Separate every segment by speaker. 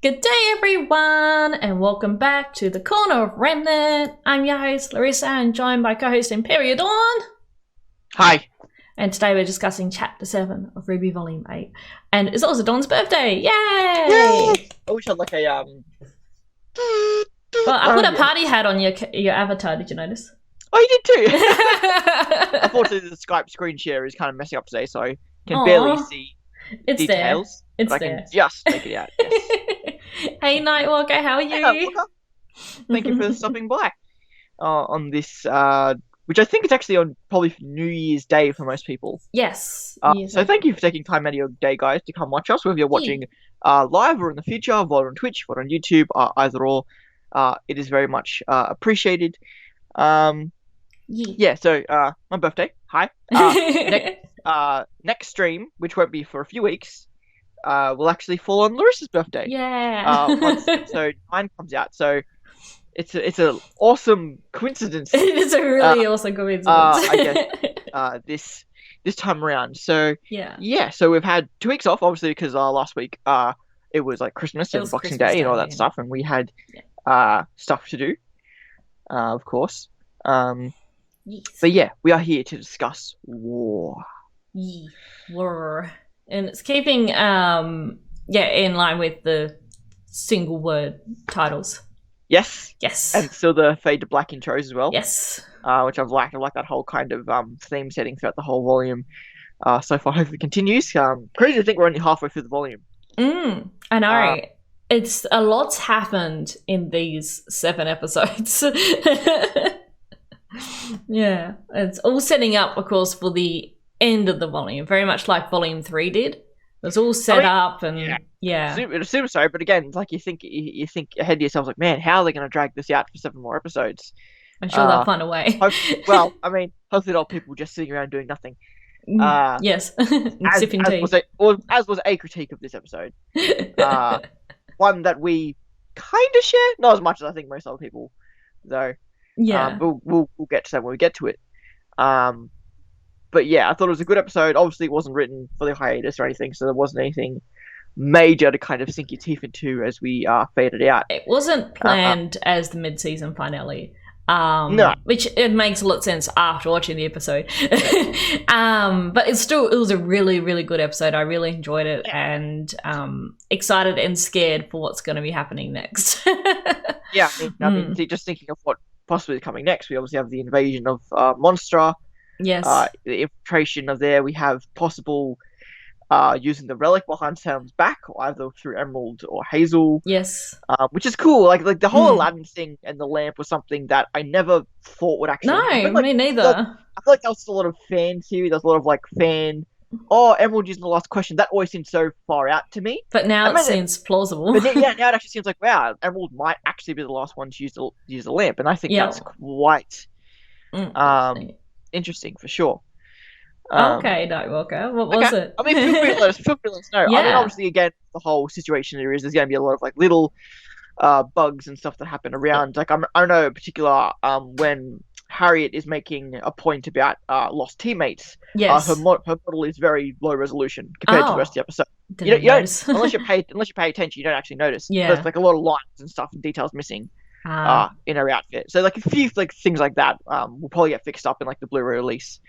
Speaker 1: Good day, everyone, and welcome back to the Corner of Remnant. I'm your host, Larissa, and joined by co-host Emperial Dawn.
Speaker 2: Hi.
Speaker 1: And today we're discussing Chapter 7 of RWBY Volume 8. And it's also Dawn's birthday. Yay! Yay!
Speaker 2: I wish I had like a
Speaker 1: Well, I put a party hat on your avatar, did you notice?
Speaker 2: Oh, you did too! Unfortunately, the Skype screen share is kind of messing up today, so I can barely see details.
Speaker 1: It's
Speaker 2: but
Speaker 1: there.
Speaker 2: I can just make it out, yes.
Speaker 1: Hey, Nightwalker, how are you?
Speaker 2: Hey, Nightwalker. Thank you for stopping by on this, which I think is actually on probably New Year's Day for most people.
Speaker 1: Yes.
Speaker 2: So thank you for taking time out of your day, guys, to come watch us, whether you're watching live or in the future, or on Twitch, or on YouTube, either or. It is very much appreciated. Yeah, so my birthday. Hi. Next stream, which won't be for a few weeks, will actually fall on Larissa's birthday.
Speaker 1: Yeah.
Speaker 2: Once episode 9 comes out, so it's an awesome coincidence.
Speaker 1: It is a really awesome coincidence.
Speaker 2: I guess this time around. So yeah. So we've had 2 weeks off, obviously, because last week it was like Christmas and Boxing Day and all that stuff, and we had stuff to do, of course.
Speaker 1: Yes.
Speaker 2: But yeah, we are here to discuss war.
Speaker 1: War. And it's keeping in line with the single word titles.
Speaker 2: Yes.
Speaker 1: Yes.
Speaker 2: And still the fade to black intros as well.
Speaker 1: Yes.
Speaker 2: Which I've liked. I like that whole kind of theme setting throughout the whole volume. So far, hopefully it continues. Crazy to think we're only halfway through the volume.
Speaker 1: I know. It's a lot's happened in these 7 episodes. Yeah. It's all setting up, of course, for the end of the volume, very much like Volume 3 did. It was all set up and it
Speaker 2: assumes so, but again, it's like you think ahead to yourself, like, man, how are they going to drag this out for 7 more episodes?
Speaker 1: I'm sure they'll find a way.
Speaker 2: Hopefully there are people just sitting around doing nothing.
Speaker 1: Yes. Sipping tea.
Speaker 2: As was a critique of this episode. One that we kind of share, not as much as I think most other people, though.
Speaker 1: Yeah.
Speaker 2: We'll get to that when we get to it. But yeah, I thought it was a good episode. Obviously, it wasn't written for the hiatus or anything, so there wasn't anything major to kind of sink your teeth into as we faded out.
Speaker 1: It wasn't planned as the mid-season finale.
Speaker 2: No.
Speaker 1: Which it makes a lot of sense after watching the episode. But it was a really, really good episode. I really enjoyed it and excited and scared for what's going to be happening next.
Speaker 2: Yeah, I mean, just thinking of what possibly is coming next, we obviously have the invasion of Monstra.
Speaker 1: Yes.
Speaker 2: The infiltration of there. We have possible using the relic behind Sam's back, either through Emerald or Hazel.
Speaker 1: Yes.
Speaker 2: Which is cool. Like the whole Aladdin thing and the lamp was something that I never thought would actually happen.
Speaker 1: Me neither.
Speaker 2: I feel like that was a lot of fan theory. There's a lot of like Emerald using the last question. That always seemed so far out to me.
Speaker 1: But now it seems plausible.
Speaker 2: But now it actually seems like, wow, Emerald might actually be the last one to use the lamp, and I think that's quite interesting for sure.
Speaker 1: Okay, Nightwalker. What was it?
Speaker 2: I mean, feel free to let us know.
Speaker 1: Yeah.
Speaker 2: I mean, obviously, again, the whole situation there's going to be a lot of like little bugs and stuff that happen around. Like I know in particular when Harriet is making a point about lost teammates.
Speaker 1: Yes.
Speaker 2: Her model is very low resolution compared to the rest of the episode. You don't unless you pay attention, you don't actually notice.
Speaker 1: Yeah.
Speaker 2: There's like a lot of lines and stuff and details missing in her outfit. So like a few like things like that will probably get fixed up in like the Blu-ray release.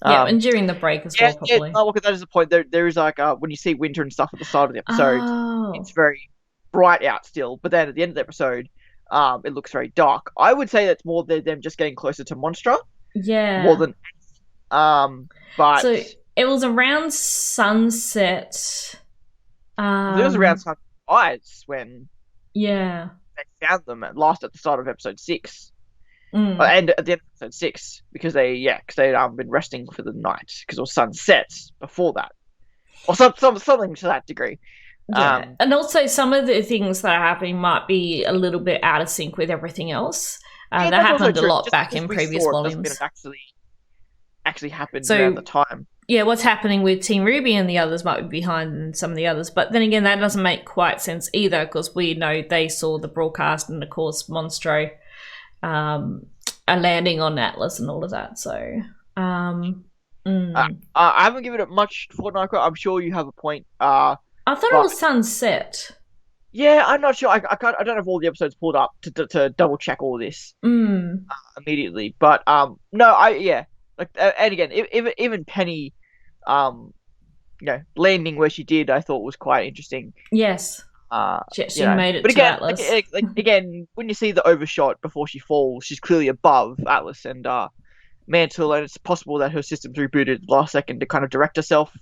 Speaker 1: And during the break as well, probably.
Speaker 2: Yeah, look, that is the point. There is like when you see winter and stuff at the start of the episode, it's very bright out still. But then at the end of the episode, it looks very dark. I would say that's more them just getting closer to Monstra.
Speaker 1: Yeah.
Speaker 2: More than but
Speaker 1: so it was around sunset.
Speaker 2: it was around sunrise when
Speaker 1: they
Speaker 2: found them at the start of episode 6.
Speaker 1: Mm.
Speaker 2: And at the end of episode 6, because they'd been resting for the night because it was sunset before that, or something to that degree.
Speaker 1: Yeah, and also some of the things that are happening might be a little bit out of sync with everything else. That happened a lot back in previous volumes.
Speaker 2: It actually happened around the time.
Speaker 1: Yeah, what's happening with Team RWBY and the others might be behind some of the others. But then again, that doesn't make quite sense either because we know they saw the broadcast and, of course, Monstro are landing on Atlas and all of that. So,
Speaker 2: I haven't given it much thought, Nico. I'm sure you have a point.
Speaker 1: I thought it was sunset.
Speaker 2: Yeah, I'm not sure. I can't. I don't have all the episodes pulled up to double check all this immediately. But no, like and again, even Penny, um, landing where she did, I thought was quite interesting.
Speaker 1: Yes. She made it
Speaker 2: but
Speaker 1: to
Speaker 2: again,
Speaker 1: Atlas.
Speaker 2: like again, when you see the overshot before she falls, she's clearly above Atlas and Mantle, and it's possible that her system's rebooted at the last second to kind of direct herself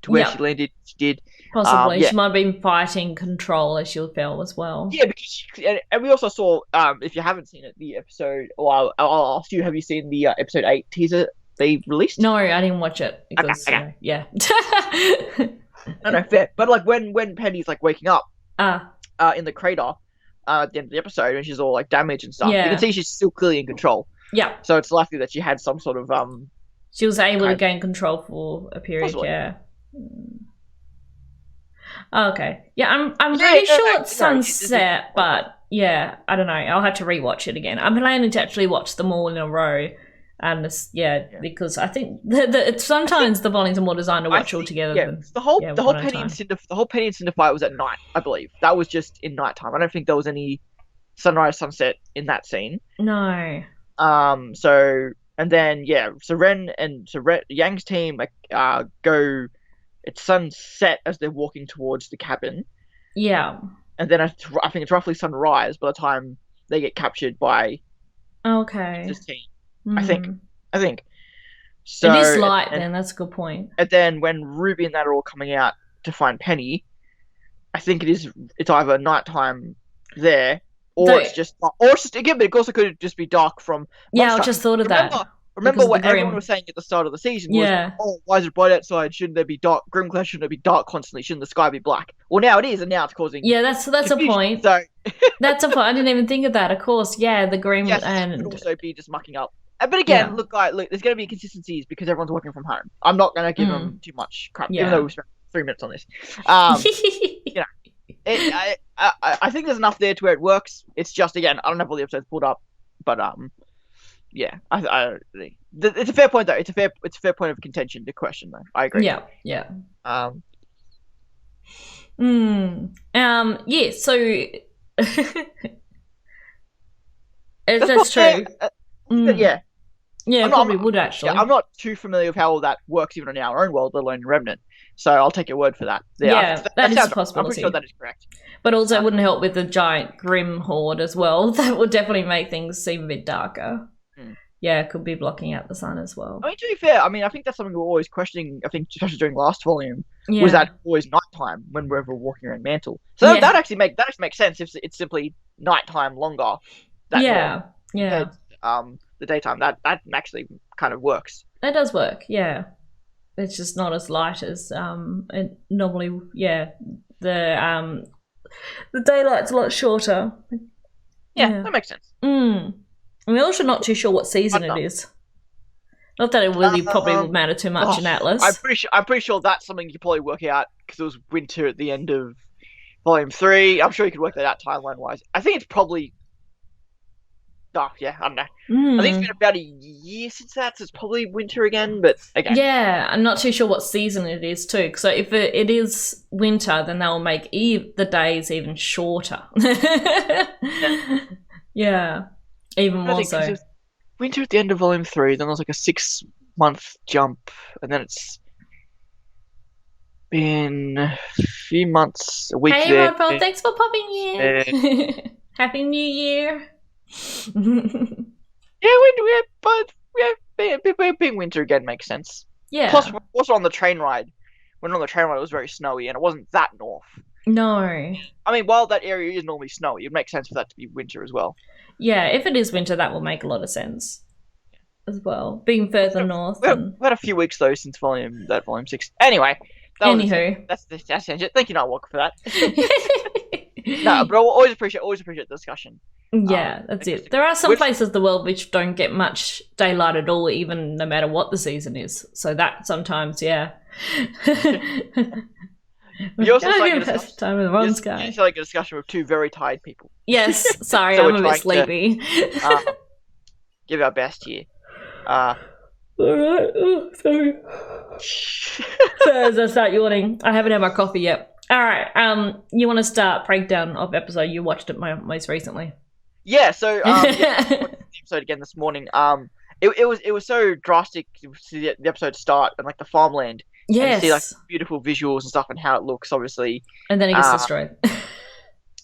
Speaker 2: to where she landed. She did.
Speaker 1: Possibly. She might have been fighting Control as she fell as well.
Speaker 2: Yeah, because and we also saw, if you haven't seen it, the episode, well, I'll ask you, have you seen the episode 8 teaser they released?
Speaker 1: No, I didn't watch it because,
Speaker 2: okay.
Speaker 1: Yeah.
Speaker 2: No, fair. But like when Penny's like waking up in the crater at the end of the episode and she's all like damaged and stuff, you can see she's still clearly in control.
Speaker 1: Yeah.
Speaker 2: So it's likely that she had some sort of
Speaker 1: she was able to gain control for a period. Possibly. Yeah. Okay. Yeah, I'm pretty sure it's sunset, but yeah, I don't know. I'll have to rewatch it again. I'm planning to actually watch them all in a row. And because I think sometimes the volumes are more designed to watch all together.
Speaker 2: Yeah, the whole Penny and Cinder fight was at night, I believe. That was just in nighttime. I don't think there was any sunrise sunset in that scene.
Speaker 1: No.
Speaker 2: So and then Yang's team go. It's sunset as they're walking towards the cabin.
Speaker 1: Yeah.
Speaker 2: And then I think it's roughly sunrise by the time they get captured by. This team. I think. So
Speaker 1: it is light then. That's a good point.
Speaker 2: And then when RWBY and that are all coming out to find Penny, I think it's either nighttime there, or it's just again, but it also could just be dark from.
Speaker 1: Yeah, I just thought of that.
Speaker 2: Remember what everyone was saying at the start of the season was, oh, why is it bright outside? Shouldn't there be dark? Grim Cloud shouldn't it be dark constantly? Shouldn't the sky be black? Well, now it is, and now it's causing.
Speaker 1: Yeah, that's a point.
Speaker 2: So
Speaker 1: that's a point. I didn't even think of that. Of course, the Grim and
Speaker 2: could also be just mucking up. But again, look, there's going to be inconsistencies because everyone's working from home. I'm not going to give them too much crap, even though we spent 3 minutes on this. I think there's enough there to where it works. It's just, again, I don't have all the episodes pulled up, but it's a fair point though. It's a fair point of contention to question though. I agree.
Speaker 1: Yeah. So that's true. Yeah, probably would actually.
Speaker 2: I'm not too familiar with how all that works even in our own world, let alone Remnant. So I'll take your word for that.
Speaker 1: That is a possibility.
Speaker 2: I'm pretty sure that is correct.
Speaker 1: But also it wouldn't help with the giant Grim horde as well. That would definitely make things seem a bit darker. Yeah, it could be blocking out the sun as well.
Speaker 2: I mean, to be fair, I think that's something we were always questioning, I think, especially during last volume, was that always nighttime when we were walking around Mantle. So that actually makes sense if it's simply nighttime longer. The daytime. That actually kind of works.
Speaker 1: That does work, yeah. It's just not as light as it normally, the daylight's a lot shorter.
Speaker 2: Yeah, that makes sense.
Speaker 1: I'm also not too sure what season it is. Not that it really probably would matter too much in Atlas.
Speaker 2: I'm pretty sure that's something you could probably work out because it was winter at the end of Volume 3. I'm sure you could work that out timeline-wise. I think it's probably... I don't know. I think it's been about a year since that, so it's probably winter again, but again.
Speaker 1: Yeah, I'm not too sure what season it is too. So if it is winter, then they'll make the days even shorter. Yeah, even more so.
Speaker 2: Winter at the end of Volume 3, then there's like a 6-month jump, and then it's been a few months, a week
Speaker 1: there.
Speaker 2: Hey,
Speaker 1: Rodwell, thanks for popping in. Happy New Year.
Speaker 2: Being winter again makes sense.
Speaker 1: Yeah.
Speaker 2: Plus, also on the train ride. When on the train ride, it was very snowy, and it wasn't that north.
Speaker 1: No.
Speaker 2: I mean, while that area is normally snowy, it makes sense for that to be winter as well.
Speaker 1: Yeah, if it is winter, that will make a lot of sense as well. Being further north.
Speaker 2: We had a few weeks though since Volume 6. Anyway. That's it. Thank you, Nightwalker, for that. No, but I always appreciate the discussion.
Speaker 1: Yeah, that's it. There are some places in the world which don't get much daylight at all, even no matter what the season is. So that sometimes,
Speaker 2: You're also like a discussion with two very tired people.
Speaker 1: Yes, sorry, so I'm a bit sleepy.
Speaker 2: Give our best here.
Speaker 1: Alright, sorry. So as I start yawning, I haven't had my coffee yet. All right. You want to start breakdown of episode? You watched it most recently.
Speaker 2: Yeah. So I watched the episode again this morning. It was so drastic to see the episode start and like the farmland.
Speaker 1: Yes.
Speaker 2: And see like beautiful visuals and stuff and how it looks, obviously.
Speaker 1: And then it gets destroyed.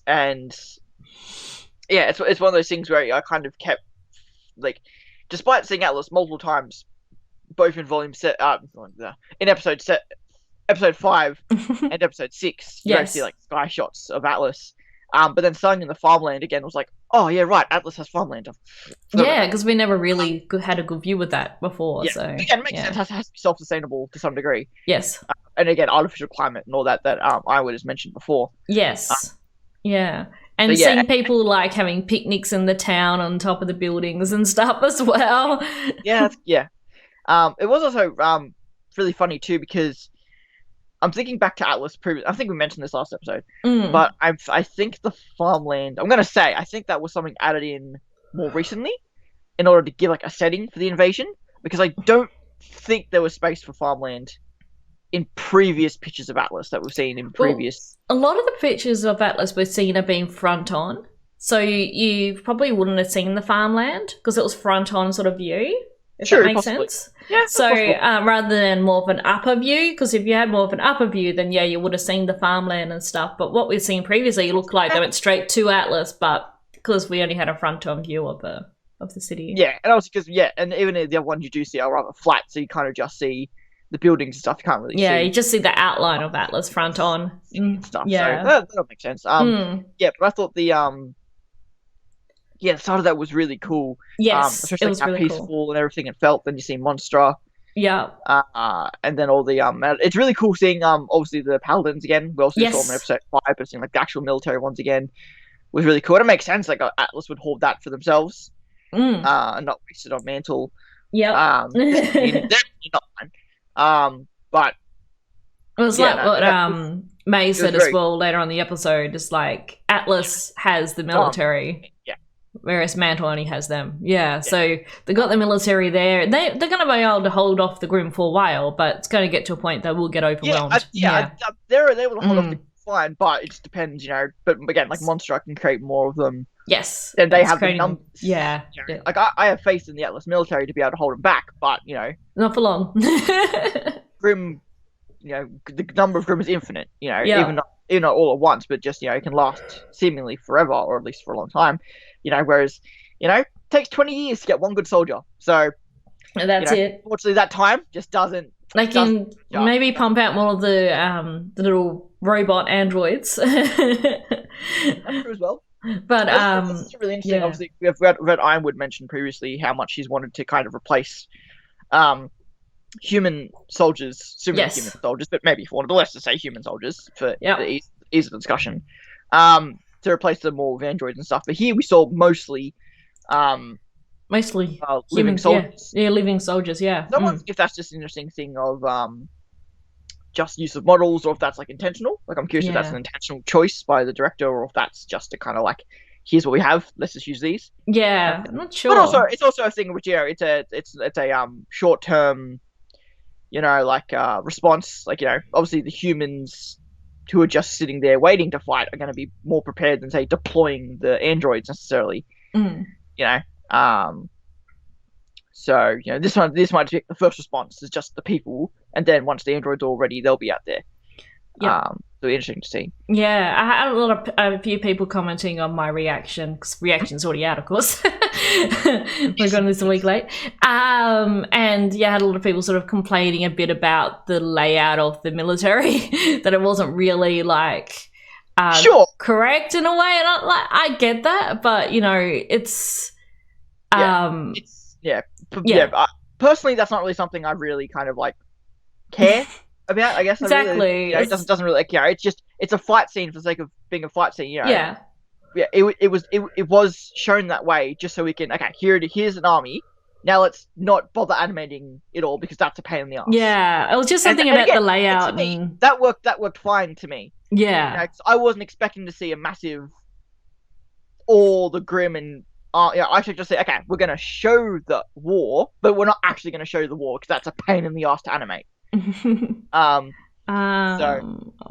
Speaker 2: And yeah, it's one of those things where I kind of kept like, despite seeing Atlas multiple times, both in in episode 5 and episode 6, you see like sky shots of Atlas. But then starting in the farmland again was like, oh yeah, right, Atlas has farmland.
Speaker 1: Yeah, because we never really had a good view of that before.
Speaker 2: Yeah.
Speaker 1: So
Speaker 2: again, it makes sense. It has to be self-sustainable to some degree.
Speaker 1: Yes.
Speaker 2: And again, artificial climate and all that Iwood has mentioned before.
Speaker 1: Yes. Yeah. And seeing people like having picnics in the town on top of the buildings and stuff as well.
Speaker 2: Yeah. It was also really funny too, because I'm thinking back to Atlas I think we mentioned this last episode, but I think the farmland, I think that was something added in more recently in order to give like a setting for the invasion, because I don't think there was space for farmland in previous pictures of Atlas that we've seen in previous.
Speaker 1: Well, a lot of the pictures of Atlas we've seen have been front on, so you probably wouldn't have seen the farmland because it was front on sort of view. If that makes sense.
Speaker 2: Yeah.
Speaker 1: So rather than more of an upper view, because if you had more of an upper view, then you would have seen the farmland and stuff. But what we've seen previously, it looked like they went straight to Atlas, but because we only had a front-on view of the city.
Speaker 2: Yeah, and also because and even the other ones you do see are rather flat, so you kind of just see the buildings and stuff. You can't really see.
Speaker 1: Yeah, you just see the outline of Atlas front on
Speaker 2: stuff.
Speaker 1: Yeah,
Speaker 2: so that makes sense. Yeah, but I thought the start of that was really cool.
Speaker 1: Yes,
Speaker 2: especially
Speaker 1: it was
Speaker 2: how
Speaker 1: really
Speaker 2: peaceful
Speaker 1: cool.
Speaker 2: and everything it felt. Then you see Monstra.
Speaker 1: Yeah.
Speaker 2: And then all the it's really cool seeing obviously the Paladins again. We also saw them in episode 5, but seeing like the actual military ones again was really cool. And it makes sense. Like Atlas would hold that for themselves, and not waste it on Mantle.
Speaker 1: Yeah.
Speaker 2: They're not fine. But
Speaker 1: it was what May said as well later on in the episode. It's like Atlas has the military. Whereas Mantle only has them. Yeah, so they got the military there. They're going to be able to hold off the Grim for a while, but it's going to get to a point that will get overwhelmed.
Speaker 2: They're able to hold off the fine, but it just depends, But again, like Monstra can create more of them.
Speaker 1: Yes.
Speaker 2: Then they have the numbers.
Speaker 1: Yeah.
Speaker 2: Like I have faith in the Atlas military to be able to hold them back, but
Speaker 1: not for long.
Speaker 2: Grim, the number of Grim is infinite. Even not all at once, but just it can last seemingly forever, or at least for a long time. Whereas, it takes 20 years to get one good soldier. So
Speaker 1: that's it.
Speaker 2: Fortunately, that time just doesn't.
Speaker 1: They can maybe pump out more of the little robot androids.
Speaker 2: That's true as well.
Speaker 1: But
Speaker 2: it's really interesting. Obviously, we've read Ironwood mentioned previously how much he's wanted to kind of replace human soldiers, similar to human soldiers, but maybe if you wanted less to say human soldiers for the ease of the discussion. To replace them more with androids and stuff. But here we saw mostly living soldiers.
Speaker 1: Yeah, living soldiers, yeah.
Speaker 2: I wonder if that's just an interesting thing of just use of models, or if that's like intentional. Like I'm curious if that's an intentional choice by the director, or if that's just a kind of like, here's what we have, let's just use these.
Speaker 1: Yeah, I'm not sure.
Speaker 2: But it's also a thing which it's a short term, response. Like obviously the humans who are just sitting there waiting to fight are going to be more prepared than say deploying the androids necessarily. So this might be the first response is just the people, and then once the androids are all ready, they'll be out there. So interesting to see.
Speaker 1: Yeah, I had a few people commenting on my reaction, because reaction's already out, of course. We're going this a week late. And I had a lot of people sort of complaining a bit about the layout of the military, that it wasn't really like correct in a way. And I get that, but it's
Speaker 2: personally, that's not really something I really kind of like care about, I guess.
Speaker 1: Exactly.
Speaker 2: It doesn't really care. It's a fight scene for the sake of being a fight scene. It was shown that way just so we can here's an army. Now let's not bother animating it all because that's a pain in the ass.
Speaker 1: Yeah, it was just something about the layout.
Speaker 2: That worked fine to me.
Speaker 1: Yeah,
Speaker 2: I wasn't expecting to see a massive all the Grim and I should just say, we're going to show the war, but we're not actually going to show the war because that's a pain in the ass to animate.
Speaker 1: I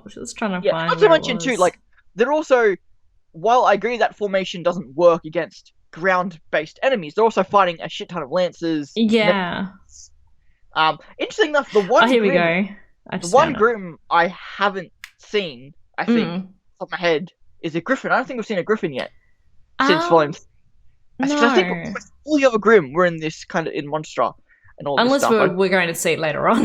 Speaker 1: was just trying to find.
Speaker 2: Not to mention too, like they're also, while I agree that formation doesn't work against ground-based enemies, they're also fighting a shit ton of lancers.
Speaker 1: Yeah.
Speaker 2: Interesting enough, the one
Speaker 1: here we
Speaker 2: Grim,
Speaker 1: go.
Speaker 2: the one Grim I haven't seen, I think, off the top of my head, is a Griffin. I don't think we've seen a Griffin yet since Volume 3.
Speaker 1: No.
Speaker 2: I think all the other Grim were in this kind of in Monstra and all this stuff.
Speaker 1: Unless we're going to see it later on.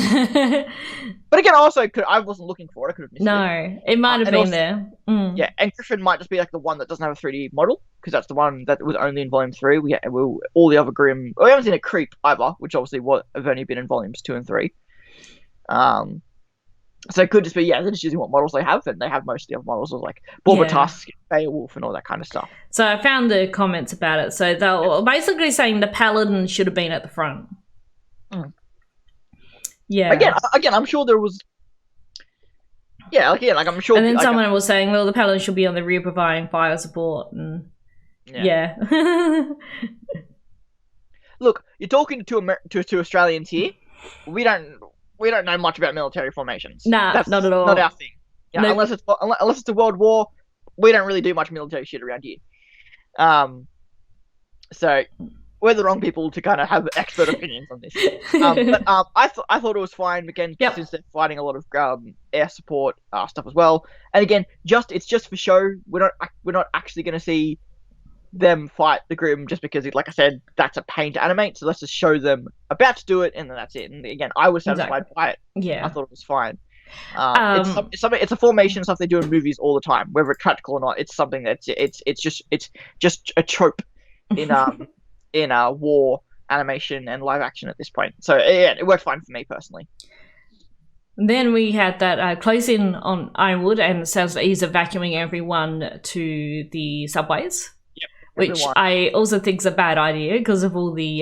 Speaker 2: But again, I wasn't looking for it. I could have missed it.
Speaker 1: No, it might have been there.
Speaker 2: Yeah, and Griffin might just be like the one that doesn't have a 3D model, because that's the one that was only in Volume 3. All the other Grim... we haven't seen a Creep either, which obviously have only been in Volumes 2 and 3. So it could just be, they're just using what models they have, and they have most of the other models of like Hobart TAS, Beowulf, and all that kind of stuff.
Speaker 1: So I found the comments about it. So they're basically saying the Paladin should have been at the front. Yeah.
Speaker 2: Again, I'm sure there was. Yeah, again, like I'm sure.
Speaker 1: And then someone was saying, well, the Paladin should be on the rear providing fire support, and yeah.
Speaker 2: Look, you're talking to Australians here. We don't know much about military formations.
Speaker 1: Nah,
Speaker 2: that's
Speaker 1: not at all.
Speaker 2: Not our thing. Yeah, nope. Unless it's a world war, we don't really do much military shit around here. So we're the wrong people to kind of have expert opinions on this. But I thought it was fine again, since they're fighting a lot of air support stuff as well. And again, it's just for show. We're not actually going to see them fight the Grim, just because, like I said, that's a pain to animate. So let's just show them about to do it, and then that's it. And again, I was satisfied by it.
Speaker 1: Yeah,
Speaker 2: I thought it was fine. It's a formation stuff they do in movies all the time, whether it's practical or not. It's something that's it's just a trope in in war animation and live action at this point. So yeah, it worked fine for me personally.
Speaker 1: Then we had that close in on Ironwood, and it sounds like he's vacuuming everyone to the subways. Which I also think is a bad idea because of all the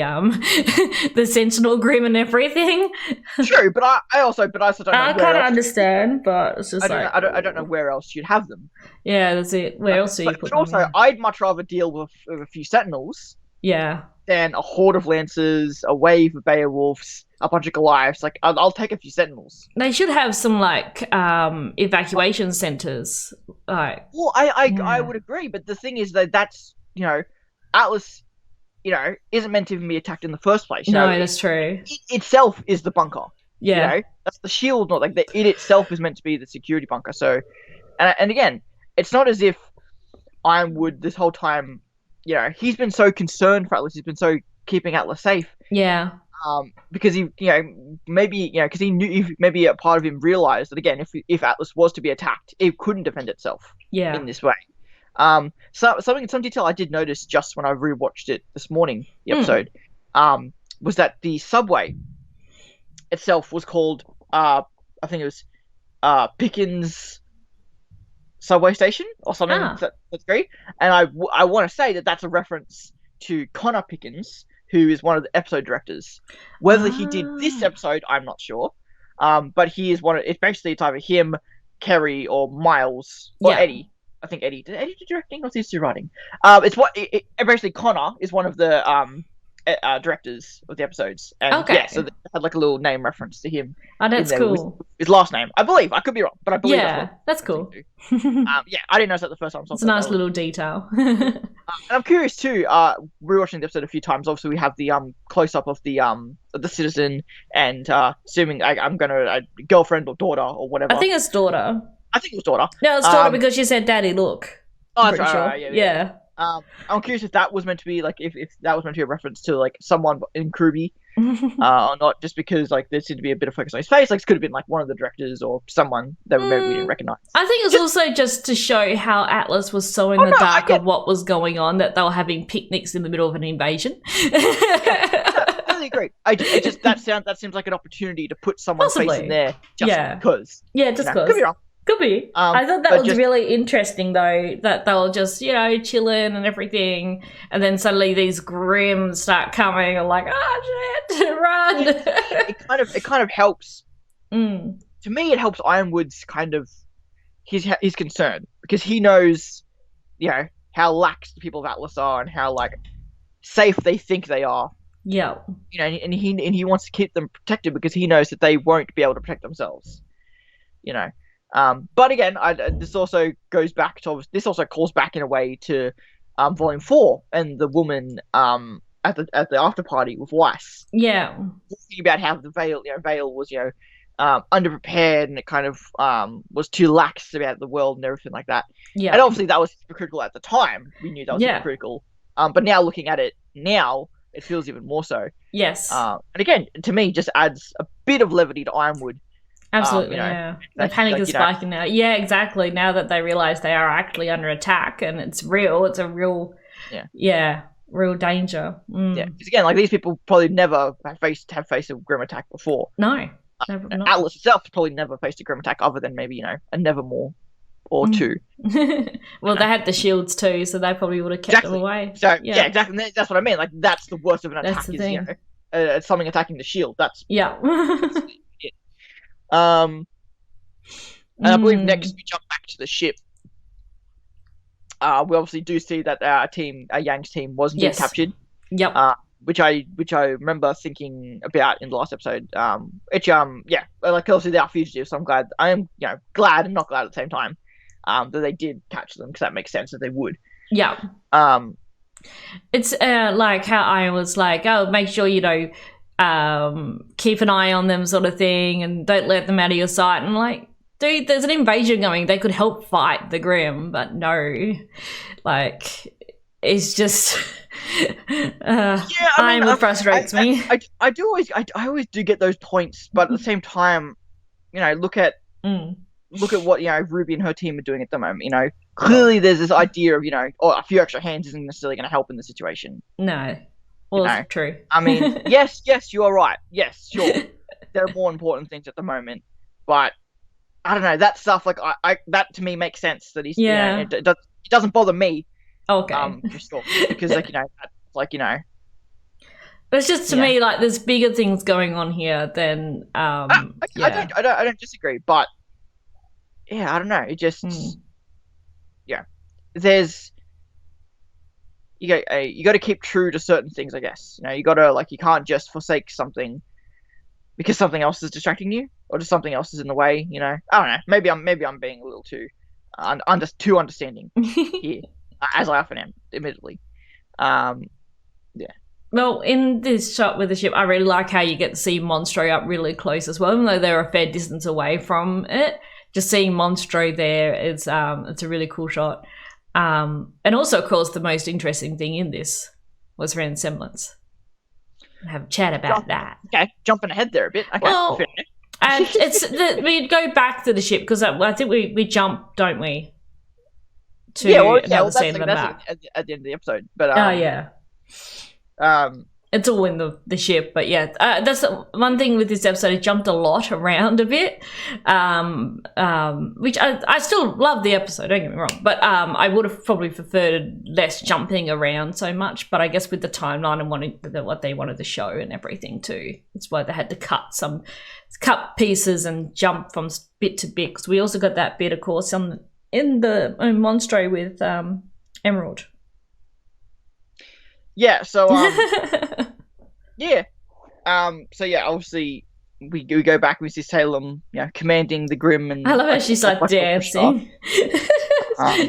Speaker 1: the Sentinel Grim and everything. True,
Speaker 2: but I also don't know.
Speaker 1: I kind of understand, but it's just
Speaker 2: I don't know where else you'd have them.
Speaker 1: Yeah, that's it. Where else do you put them?
Speaker 2: But also, I'd much rather deal with a few Sentinels.
Speaker 1: Yeah.
Speaker 2: Than a horde of Lancers, a wave of Beowulfs, a bunch of Goliaths. Like, I'll take a few Sentinels.
Speaker 1: They should have some like evacuation centers. Like,
Speaker 2: well, I would agree, but the thing is that's. Atlas, isn't meant to even be attacked in the first place.
Speaker 1: No, that's true.
Speaker 2: It itself is the bunker.
Speaker 1: Yeah.
Speaker 2: That's the shield, not like it itself is meant to be the security bunker. So, and again, it's not as if Ironwood this whole time, he's been so concerned for Atlas. He's been so keeping Atlas safe.
Speaker 1: Yeah.
Speaker 2: Because he, maybe, because he knew, maybe a part of him realized that, again, if Atlas was to be attacked, it couldn't defend itself.
Speaker 1: Yeah.
Speaker 2: In this way. Some detail I did notice just when I rewatched it this morning, the episode, was that the subway itself was called, I think it was, Pickens subway station or something. That's great. And I want to say that that's a reference to Connor Pickens, who is one of the episode directors. Whether he did this episode, I'm not sure. But he is it's either him, Kerry, or Miles, or Eddie. I think Eddie. Did Eddie do directing or is he writing? Basically Connor is one of the directors of the episodes. And so they had like a little name reference to him.
Speaker 1: Oh, that's cool.
Speaker 2: His last name, I believe. I could be wrong, but I believe.
Speaker 1: Yeah, that's cool.
Speaker 2: I didn't notice that the first time.
Speaker 1: It's a nice little detail.
Speaker 2: And I'm curious too. Rewatching the episode a few times. Obviously, we have the close up of the citizen, and assuming I'm gonna girlfriend or daughter or whatever.
Speaker 1: I think it's daughter.
Speaker 2: I think it was daughter.
Speaker 1: No, it's daughter because she said, "Daddy, look."
Speaker 2: Oh, that's right. Sure. Right,
Speaker 1: yeah.
Speaker 2: I'm curious if that was meant to be like if that was meant to be a reference to like someone in RWBY, or not, just because like there seemed to be a bit of focus on his face. Like, it could have been like one of the directors or someone that maybe we didn't recognize.
Speaker 1: I think it's also just to show how Atlas was so in the dark of what was going on that they were having picnics in the middle of an invasion.
Speaker 2: Totally agree. That seems like an opportunity to put someone's face in there just because.
Speaker 1: Yeah, just because.
Speaker 2: Could be wrong.
Speaker 1: Could be. I thought that was really interesting, though, that they were just, chilling and everything, and then suddenly these Grims start coming and like, shit, run.
Speaker 2: It kind of helps.
Speaker 1: To
Speaker 2: me, it helps Ironwood's kind of his concern, because he knows, how lax the people of Atlas are and how like safe they think they are.
Speaker 1: Yeah.
Speaker 2: And he wants to keep them protected because he knows that they won't be able to protect themselves. you know. But again, this also goes back to this also calls back in a way to Volume 4 and the woman at the after party with Weiss.
Speaker 1: Yeah,
Speaker 2: thinking about how the Veil was underprepared, and it kind of was too lax about the world and everything like that.
Speaker 1: Yeah,
Speaker 2: and obviously that was hypocritical at the time. We knew that was hypocritical. But now looking at it now, it feels even more so.
Speaker 1: Yes.
Speaker 2: And again, to me, just adds a bit of levity to Ironwood.
Speaker 1: Absolutely, yeah. The panic is spiking now. Yeah, exactly. Now that they realize they are actually under attack and it's real, it's a real, real danger.
Speaker 2: Yeah, because again, like these people probably never have faced a Grim attack before.
Speaker 1: No,
Speaker 2: Atlas itself probably never faced a Grim attack other than maybe a Nevermore or two.
Speaker 1: Well, they had the shields too, so they probably would have kept them away.
Speaker 2: So yeah, exactly. That's what I mean. Like that's the worst of an attack. Is something attacking the shield. That's it. And I believe next we jump back to the ship. We obviously do see that Yang's team was indeed captured.
Speaker 1: Yep.
Speaker 2: Which I remember thinking about in the last episode. Like obviously they are fugitives, so I am glad and not glad at the same time. That they did catch them, because that makes sense that they would.
Speaker 1: Yeah. It's like how I was like, oh, make sure keep an eye on them, sort of thing, and don't let them out of your sight. And like, dude, there's an invasion going. They could help fight the Grim, but no, like, it's just. It frustrates me.
Speaker 2: I always do get those points, but at the same time, look at what RWBY and her team are doing at the moment. Clearly there's this idea of a few extra hands isn't necessarily going to help in the situation.
Speaker 1: No, well, it's true.
Speaker 2: I mean, yes, you are right. Yes, sure, there are more important things at the moment, but I don't know, that stuff. Like that to me makes sense. That he's it doesn't bother me.
Speaker 1: Okay.
Speaker 2: For sure, because
Speaker 1: it's just to me like there's bigger things going on here than
Speaker 2: I don't disagree, but I don't know. It just there's you got to keep true to certain things, I guess. You got to you can't just forsake something because something else is distracting you or just something else is in the way. I don't know. Maybe I'm being a little too too understanding here. As I often am, admittedly.
Speaker 1: Well, in this shot with the ship, I really like how you get to see Monstro up really close as well, even though they're a fair distance away from it. Just seeing Monstro there is it's a really cool shot. And also, of course, the most interesting thing in this was her semblance. Have a chat about that.
Speaker 2: Okay, jumping ahead there a bit. Okay,
Speaker 1: well, and we go back to the ship because I think we jump, don't we? That's
Speaker 2: at the end of the episode. But
Speaker 1: it's all in the ship, but that's one thing with this episode. It jumped a lot around a bit, which I still love the episode. Don't get me wrong, but I would have probably preferred less jumping around so much. But I guess with the timeline and what they wanted to show and everything too, it's why they had to cut pieces and jump from bit to bit. Because we also got that bit, of course, in the Monstro with Emerald.
Speaker 2: Yeah, so obviously we go back, we see Salem, commanding the Grim, and
Speaker 1: I love how she's like dancing.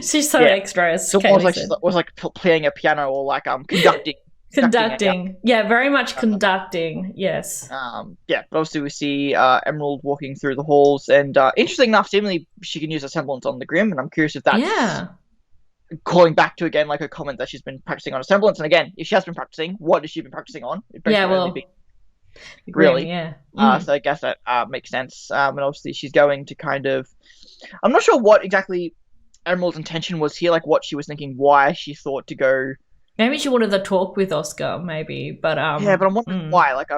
Speaker 1: She's so extra.
Speaker 2: So it was like playing a piano or like conducting.
Speaker 1: Conducting. Yeah, very much conducting. Yes.
Speaker 2: But obviously we see Emerald walking through the halls, and interesting enough, seemingly she can use a semblance on the Grim, and I'm curious if that's calling back to again like a comment that she's been practicing on a semblance. And again, if she has been practicing, what has she been practicing on? Really. So I guess that makes sense. And obviously she's going to kind of, I'm not sure what exactly Emerald's intention was here, like what she was thinking, why she thought to go.
Speaker 1: Maybe she wanted to talk with Oscar, maybe, but
Speaker 2: but I'm wondering why. Like,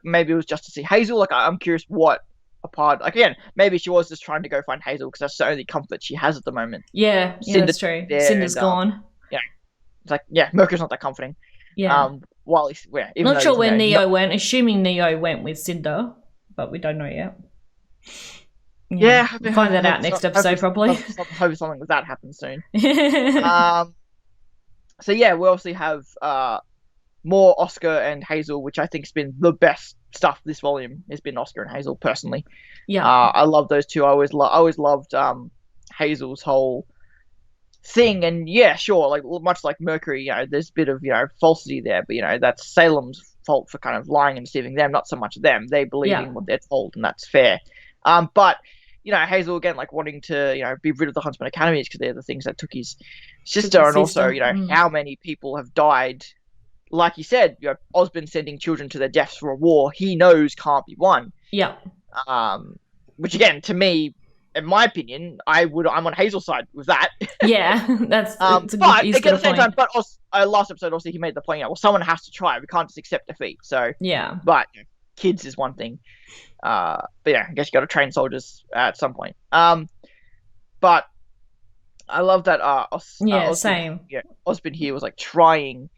Speaker 2: maybe it was just to see Hazel. Like, I'm curious what a part. Like, again, maybe she was just trying to go find Hazel because that's the only comfort she has at the moment.
Speaker 1: Yeah, that's true. Cinder's gone.
Speaker 2: It's like Mercury's not that comforting.
Speaker 1: Yeah.
Speaker 2: While he's
Speaker 1: not sure where Neo went. Assuming Neo went with Cinder, but we don't know yet. We'll find that out next episode, probably.
Speaker 2: Hope something like that happens soon. So we obviously have more Oscar and Hazel, which I think has been the best stuff this volume has been Oscar and Hazel personally.
Speaker 1: Yeah.
Speaker 2: I love those two. I always loved Hazel's whole thing, and yeah, sure, like much like Mercury, there's a bit of falsity there, but that's Salem's fault for kind of lying and deceiving them, not so much them. They believe in what they're told, and that's fair. But Hazel again, like wanting to be rid of the Huntsman Academies because they're the things that took his sister, and also how many people have died. Like you said, Osborn sending children to their deaths for a war he knows can't be won.
Speaker 1: Yeah.
Speaker 2: Which again, to me, in my opinion, I'm on Hazel's side with that.
Speaker 1: Yeah, that's
Speaker 2: but again, at the same time, but also, last episode also he made the point, well, someone has to try. We can't just accept defeat. So
Speaker 1: yeah,
Speaker 2: but kids is one thing. But yeah, I guess you got to train soldiers at some point. But I love that.
Speaker 1: Same.
Speaker 2: Yeah, Osborn here was like trying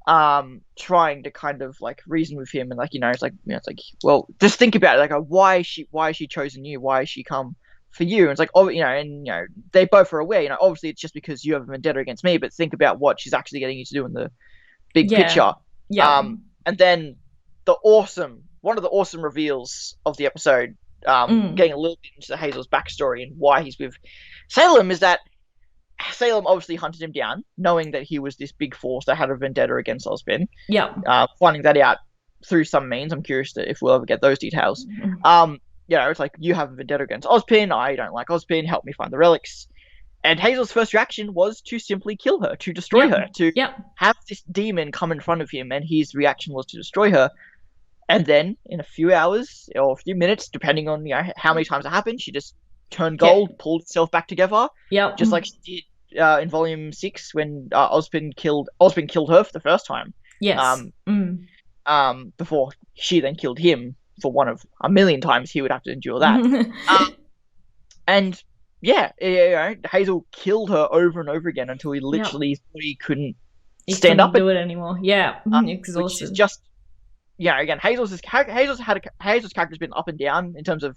Speaker 2: to kind of like reason with him, and like it's like it's like, well, just think about it, like why is she chosen you? Why has she come for you? And it's like, oh, and they both are aware, obviously it's just because you have a vendetta against me, but think about what she's actually getting you to do in the big picture.
Speaker 1: Yeah.
Speaker 2: And then one of the awesome reveals of the episode, getting a little bit into Hazel's backstory and why he's with Salem, is that Salem obviously hunted him down, knowing that he was this big force that had a vendetta against Osborn.
Speaker 1: Yeah.
Speaker 2: Finding that out through some means. I'm curious if we'll ever get those details. It's like, you have a vendetta against Osborn. I don't like Osborn. Help me find the relics. And Hazel's first reaction was to simply kill her, to destroy her, to have this demon come in front of him, and his reaction was to destroy her. And then, in a few hours or a few minutes, depending on how many times it happened, she just turned gold, pulled itself back together. Just like she did in Volume 6 when Osborn killed her for the first time.
Speaker 1: Yes.
Speaker 2: Before she then killed him for one of a million times he would have to endure that. And yeah, Hazel killed her over and over again until he literally thought he couldn't stand up
Speaker 1: and do it anymore. Yeah, exhausted.
Speaker 2: Which is just again, Hazel's character's been up and down in terms of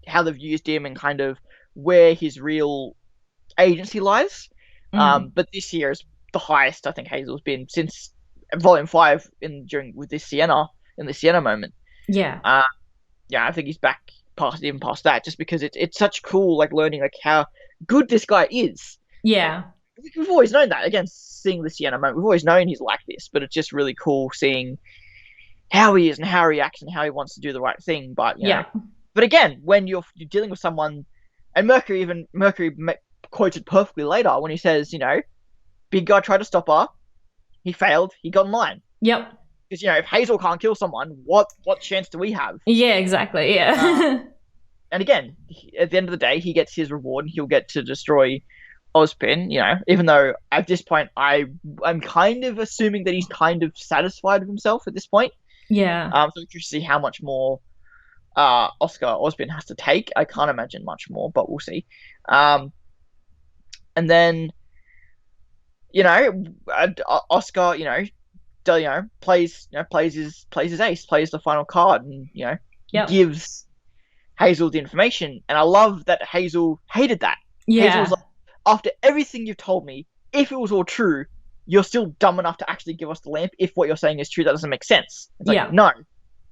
Speaker 2: how they've used him and kind of where his real agency lies. But this year is the highest I think Hazel's been since Volume 5 in the Sienna moment.
Speaker 1: Yeah.
Speaker 2: I think he's back past that, just because it's such cool, like, learning like how good this guy is.
Speaker 1: Yeah.
Speaker 2: We've always known that. Again, seeing the Sienna moment, we've always known he's like this, but it's just really cool seeing how he is and how he acts and how he wants to do the right thing. But but again, when you're dealing with someone, and Mercury quotes it perfectly later when he says, big guy tried to stop her, he failed, he got in line.
Speaker 1: Yep.
Speaker 2: Because if Hazel can't kill someone, what chance do we have?
Speaker 1: Yeah, exactly. Yeah.
Speaker 2: And again, at the end of the day, he gets his reward. He'll get to destroy Osborn. Even though at this point I'm kind of assuming that he's kind of satisfied with himself at this point.
Speaker 1: Yeah.
Speaker 2: So I'm curious to see how much more Osborn has to take. I can't imagine much more, but we'll see. And then Oscar plays his ace, plays the final card, and gives Hazel the information. And I love that Hazel hated that. Hazel was like, after everything you've told me, if it was all true, you're still dumb enough to actually give us the lamp. If what you're saying is true, that doesn't make sense. It's like, no,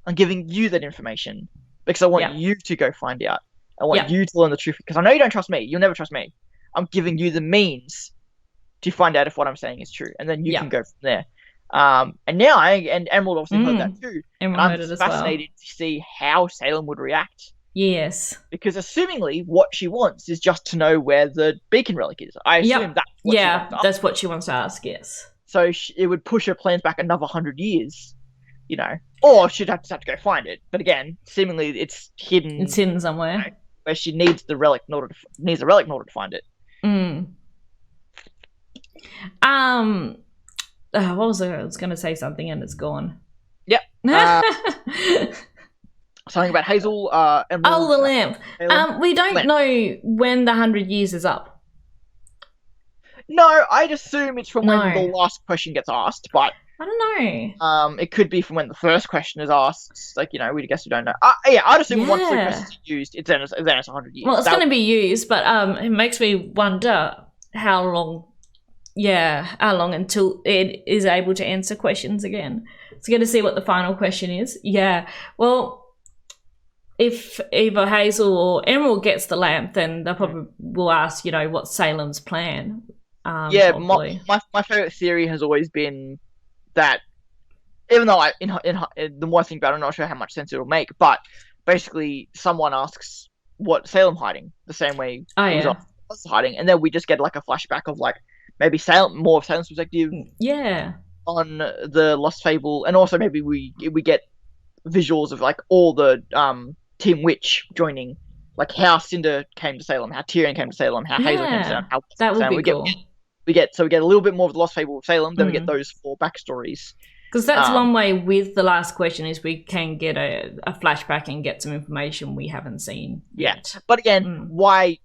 Speaker 2: I'm giving you that information because I want you to go find out. I want you to learn the truth, because I know you don't trust me. You'll never trust me. I'm giving you the means to find out if what I'm saying is true, and then you can go from there. And now Emerald obviously heard that too.
Speaker 1: Emerald
Speaker 2: heard it as fascinated to see how Salem would react.
Speaker 1: Yes.
Speaker 2: Because assumingly what she wants is just to know where the beacon relic is. I assume that's what she wants to ask.
Speaker 1: That's what she wants to ask, yes.
Speaker 2: So it would push her plans back another 100 years, or she'd have to go find it. But again, seemingly it's hidden.
Speaker 1: It's hidden somewhere.
Speaker 2: Where she needs the relic in order to find it.
Speaker 1: What was I was going to say something and it's gone.
Speaker 2: Yep. Something about Hazel. Emerald,
Speaker 1: the lamp. We don't know when the 100 years is up.
Speaker 2: No, I'd assume it's from when the last question gets asked, but
Speaker 1: I don't know.
Speaker 2: It could be from when the first question is asked. Like, we guess we don't know. I'd assume once the question is used, it's 100 years.
Speaker 1: Well, it's going to be used, but it makes me wonder how long how long until it is able to answer questions again. So get to see what the final question is. Yeah, well, if either Hazel or Emerald gets the lamp, then they probably will ask, what's Salem's plan.
Speaker 2: My favorite theory has always been that, even though the more I think about it, I'm not sure how much sense it'll make, but basically someone asks what Salem hiding, the same way was hiding, and then we just get like a flashback of like maybe more of Salem's perspective.
Speaker 1: Yeah.
Speaker 2: On the Lost Fable, and also maybe we get visuals of like all the Team Witch joining, like how Cinder came to Salem, how Tyrion came to Salem, how Hazel came to Salem, how
Speaker 1: that would be cool.
Speaker 2: We get a little bit more of the Lost Fable of Salem, then we get those 4 backstories.
Speaker 1: Because that's one way with the last question is we can get a flashback and get some information we haven't seen yet.
Speaker 2: But again, why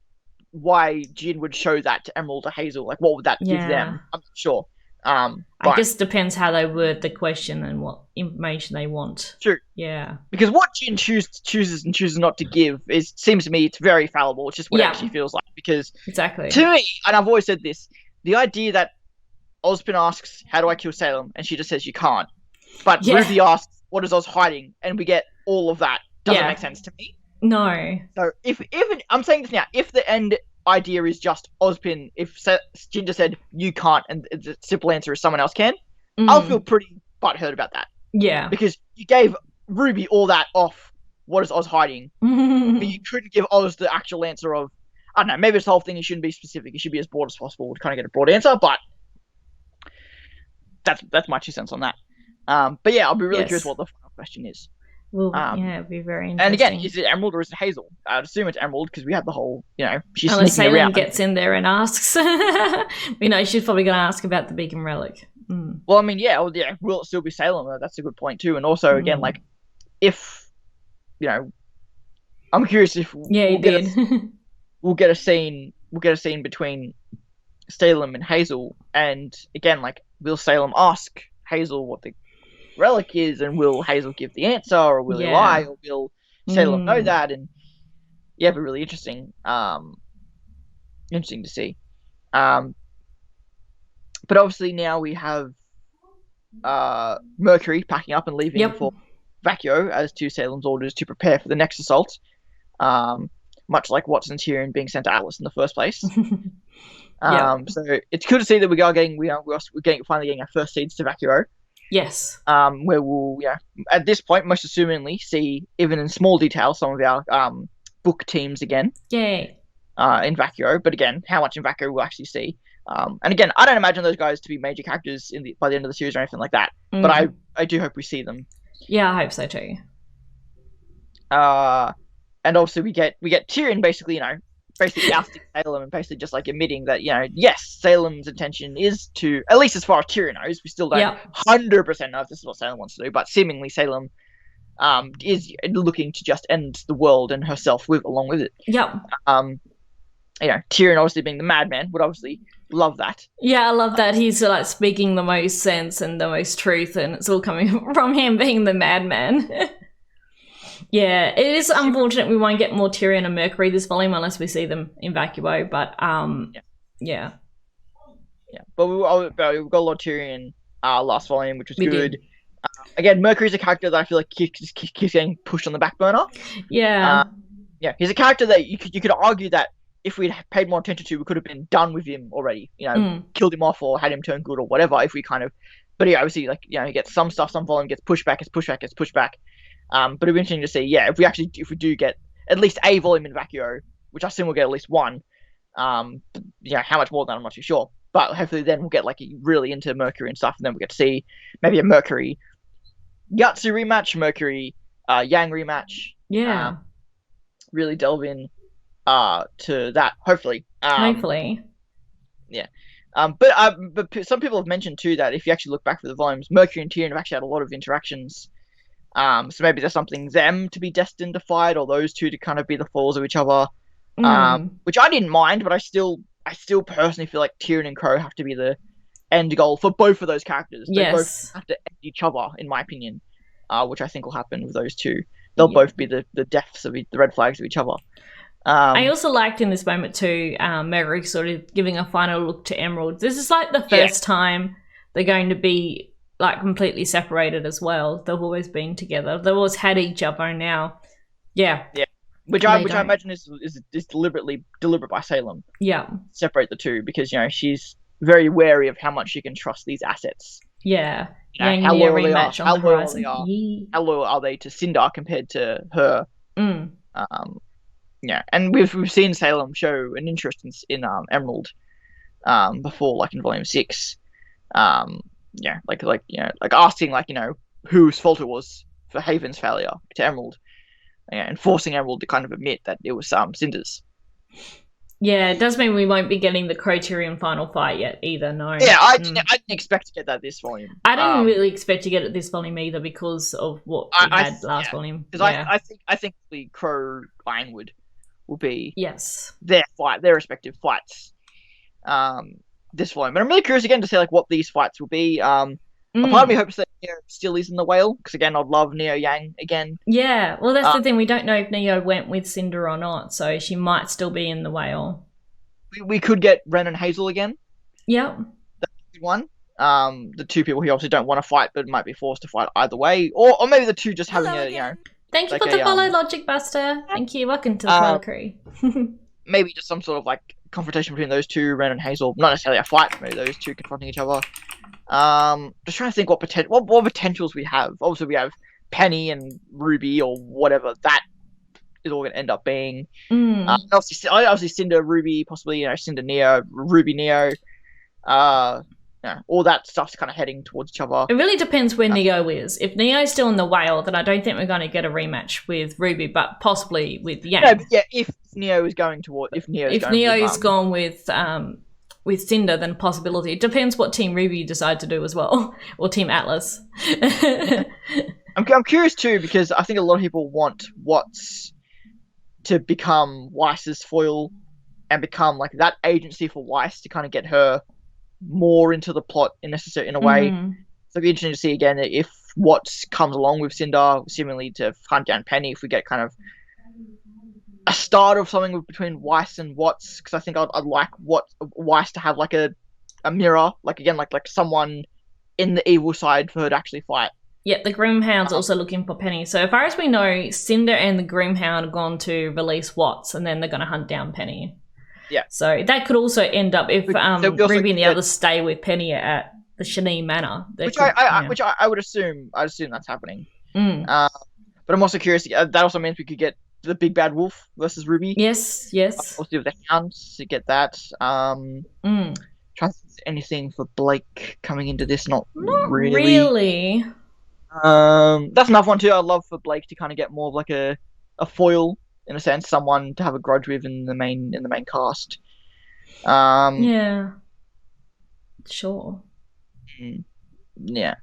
Speaker 2: Jin would show that to Emerald or Hazel? Like, what would that give them? I'm not sure.
Speaker 1: I guess it depends how they word the question and what information they want.
Speaker 2: True.
Speaker 1: Yeah.
Speaker 2: Because what Jin chooses and chooses not to give seems to me it's very fallible. It's just what it actually feels like. Because
Speaker 1: exactly,
Speaker 2: to me, and I've always said this, the idea that Ozpin asks, "How do I kill Salem?" and she just says, "You can't." But RWBY asks, "What is Oz hiding?" and we get all of that. Doesn't make sense to me.
Speaker 1: No.
Speaker 2: So if I'm saying this now, if the end idea is just Ozpin, if Ginger said you can't and the simple answer is someone else can, I'll feel pretty butthurt about that.
Speaker 1: Yeah.
Speaker 2: Because you gave RWBY all that off, what is Oz hiding? But you couldn't give Oz the actual answer of, I don't know, maybe this whole thing, you shouldn't be specific, you should be as broad as possible to kind of get a broad answer, but that's my 2 cents on that. But yeah, I'll be really curious what the final question is.
Speaker 1: Well, it'd be very interesting.
Speaker 2: And again, is it Emerald or is it Hazel? I'd assume it's Emerald because we had the whole, she's
Speaker 1: unless
Speaker 2: sneaking around.
Speaker 1: gets in there and asks. She's probably going to ask about the beacon relic.
Speaker 2: Well, I mean, will it still be Salem? That's a good point too. And also, again, like, if, I'm curious if we'll get a scene between Salem and Hazel, and again, like, will Salem ask Hazel what the relic is, and will Hazel give the answer, or will he lie, or will Salem know that? And it'd be really interesting. Interesting to see. But obviously now we have Mercury packing up and leaving for Vacuo as to Salem's orders to prepare for the next assault. Much like Watson and Tyrion being sent to Atlas in the first place. So it's cool to see that we're finally getting our first seeds to Vacuo.
Speaker 1: Yes.
Speaker 2: Where we'll, at this point, most assumingly, see, even in small detail, some of our book teams again.
Speaker 1: Yay.
Speaker 2: In Vacuo. But again, how much in Vacuo we'll actually see. And again, I don't imagine those guys to be major characters by the end of the series or anything like that. But I do hope we see them.
Speaker 1: Yeah, I hope so too.
Speaker 2: And obviously we get Tyrion basically, basically ousting Salem and basically just like admitting that, yes, Salem's intention is to, at least as far as Tyrion knows, we still don't 100% know if this is what Salem wants to do, but seemingly Salem is looking to just end the world and herself along with it. Tyrion obviously being the madman would obviously love that.
Speaker 1: Yeah, I love that he's like speaking the most sense and the most truth, and it's all coming from him being the madman. Yeah, it is unfortunate we won't get more Tyrion and Mercury this volume unless we see them in Vacuo, but yeah.
Speaker 2: But we got a lot of Tyrion last volume, which was good. Again, Mercury's a character that I feel like keeps getting pushed on the back burner.
Speaker 1: Yeah.
Speaker 2: He's a character that you could argue that if we'd paid more attention to, we could have been done with him already. Killed him off or had him turn good or whatever. If we kind of, but obviously, like, he gets some stuff, some volume gets pushed back, gets pushed back. But it'd be interesting to see, if we do get at least a volume in Vacuo, which I assume we'll get at least one. How much more than that, I'm not too sure. But hopefully then we'll get like really into Mercury and stuff, and then we'll get to see maybe a Mercury Yatsu rematch, Mercury Yang rematch.
Speaker 1: Yeah.
Speaker 2: Really delve in to that, hopefully.
Speaker 1: Hopefully.
Speaker 2: Yeah. But some people have mentioned too that if you actually look back for the volumes, Mercury and Tyrion have actually had a lot of interactions. So maybe there's something them to be destined to fight, or those two to kind of be the foils of each other. Which I didn't mind, but I still personally feel like Tyrion and Crow have to be the end goal for both of those characters. They both have to end each other, in my opinion, which I think will happen with those two. They'll both be the deaths of the red flags of each other.
Speaker 1: I also liked in this moment too, Mary sort of giving a final look to Emerald. This is like the first time they're going to be like completely separated as well. They've always been together. They've always had each other now. Yeah.
Speaker 2: Which I imagine is deliberate by Salem.
Speaker 1: Yeah.
Speaker 2: Separate the two because she's very wary of how much she can trust these assets.
Speaker 1: Yeah.
Speaker 2: How loyal they are. How loyal are they to Cinder compared to her? And we've seen Salem show an interest in Emerald before, like in Volume 6. Like asking whose fault it was for Haven's failure to Emerald, and forcing Emerald to kind of admit that it was Cinder's.
Speaker 1: Yeah, it does mean we won't be getting the Criterion final fight yet either, no.
Speaker 2: Yeah, I didn't expect to get that this volume.
Speaker 1: I didn't really expect to get it this volume either because of what we had last volume.
Speaker 2: Because I think the Crow Ironwood will be their respective fights this volume. But I'm really curious again to see like what these fights will be. A part of me hopes that Neo still is in the whale, because again, I'd love Neo Yang again.
Speaker 1: Yeah, well, that's the thing. We don't know if Neo went with Cinder or not, so she might still be in the whale.
Speaker 2: We could get Ren and Hazel again.
Speaker 1: Yep.
Speaker 2: That's a good one. The two people who obviously don't want to fight, but might be forced to fight either way, or maybe the two just having
Speaker 1: Thank you for the follow, Logic Buster. Thank you. Welcome to the Twilight Crew.
Speaker 2: Maybe just some sort of like confrontation between those two, Ren and Hazel. Not necessarily a fight, maybe those two confronting each other. Just trying to think what potentials we have. Obviously, we have Penny and Ruby or whatever that is all going to end up being. Obviously, Cinder, Ruby, possibly Cinder, Neo, Ruby, Neo. All that stuff's kind of heading towards each other.
Speaker 1: It really depends where Neo is. If Neo's still in the whale, then I don't think we're going to get a rematch with Ruby, but possibly with Yang.
Speaker 2: No, but yeah, if Neo is going
Speaker 1: gone with Cinder, then possibility. It depends what Team Ruby decide to do as well, or Team Atlas.
Speaker 2: I'm curious too, because I think a lot of people want Watts to become Weiss's foil and become like that agency for Weiss to kind of get her more into the plot in a way. So it'd be interesting to see again if Watts comes along with Cinder, similarly to hunt down Penny, if we get kind of a start of something between Weiss and Watts, because I think I'd like Weiss to have like a mirror, like again like someone in the evil side for her to actually fight.
Speaker 1: Yeah, the Grimhound's also looking for Penny. So as far as we know, Cinder and the Grimhound have gone to release Watts, and then they're going to hunt down Penny.
Speaker 2: Yeah.
Speaker 1: So that could also end up if Ruby and the others stay with Penny at the Shani Manor.
Speaker 2: Which I would assume. I'd assume that's happening. But I'm also curious. That also means we could get the big bad wolf versus Ruby.
Speaker 1: Yes.
Speaker 2: Obviously with the hounds to get that. Trying to see anything for Blake coming into this. Not really. That's another one too. I'd love for Blake to kind of get more of like a foil, in a sense, someone to have a grudge with in the main cast.
Speaker 1: Yeah. Sure.
Speaker 2: Yeah.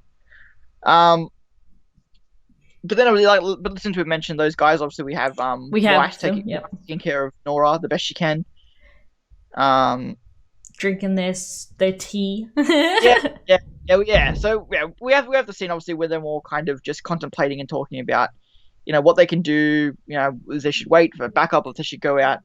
Speaker 2: But then I really but since we mentioned those guys, obviously we have Weiss taking care of Nora the best she can.
Speaker 1: Drinking their tea.
Speaker 2: Yeah. So we have the scene obviously where they're all kind of just contemplating and talking about, what they can do. They should wait for backup, or they should go out.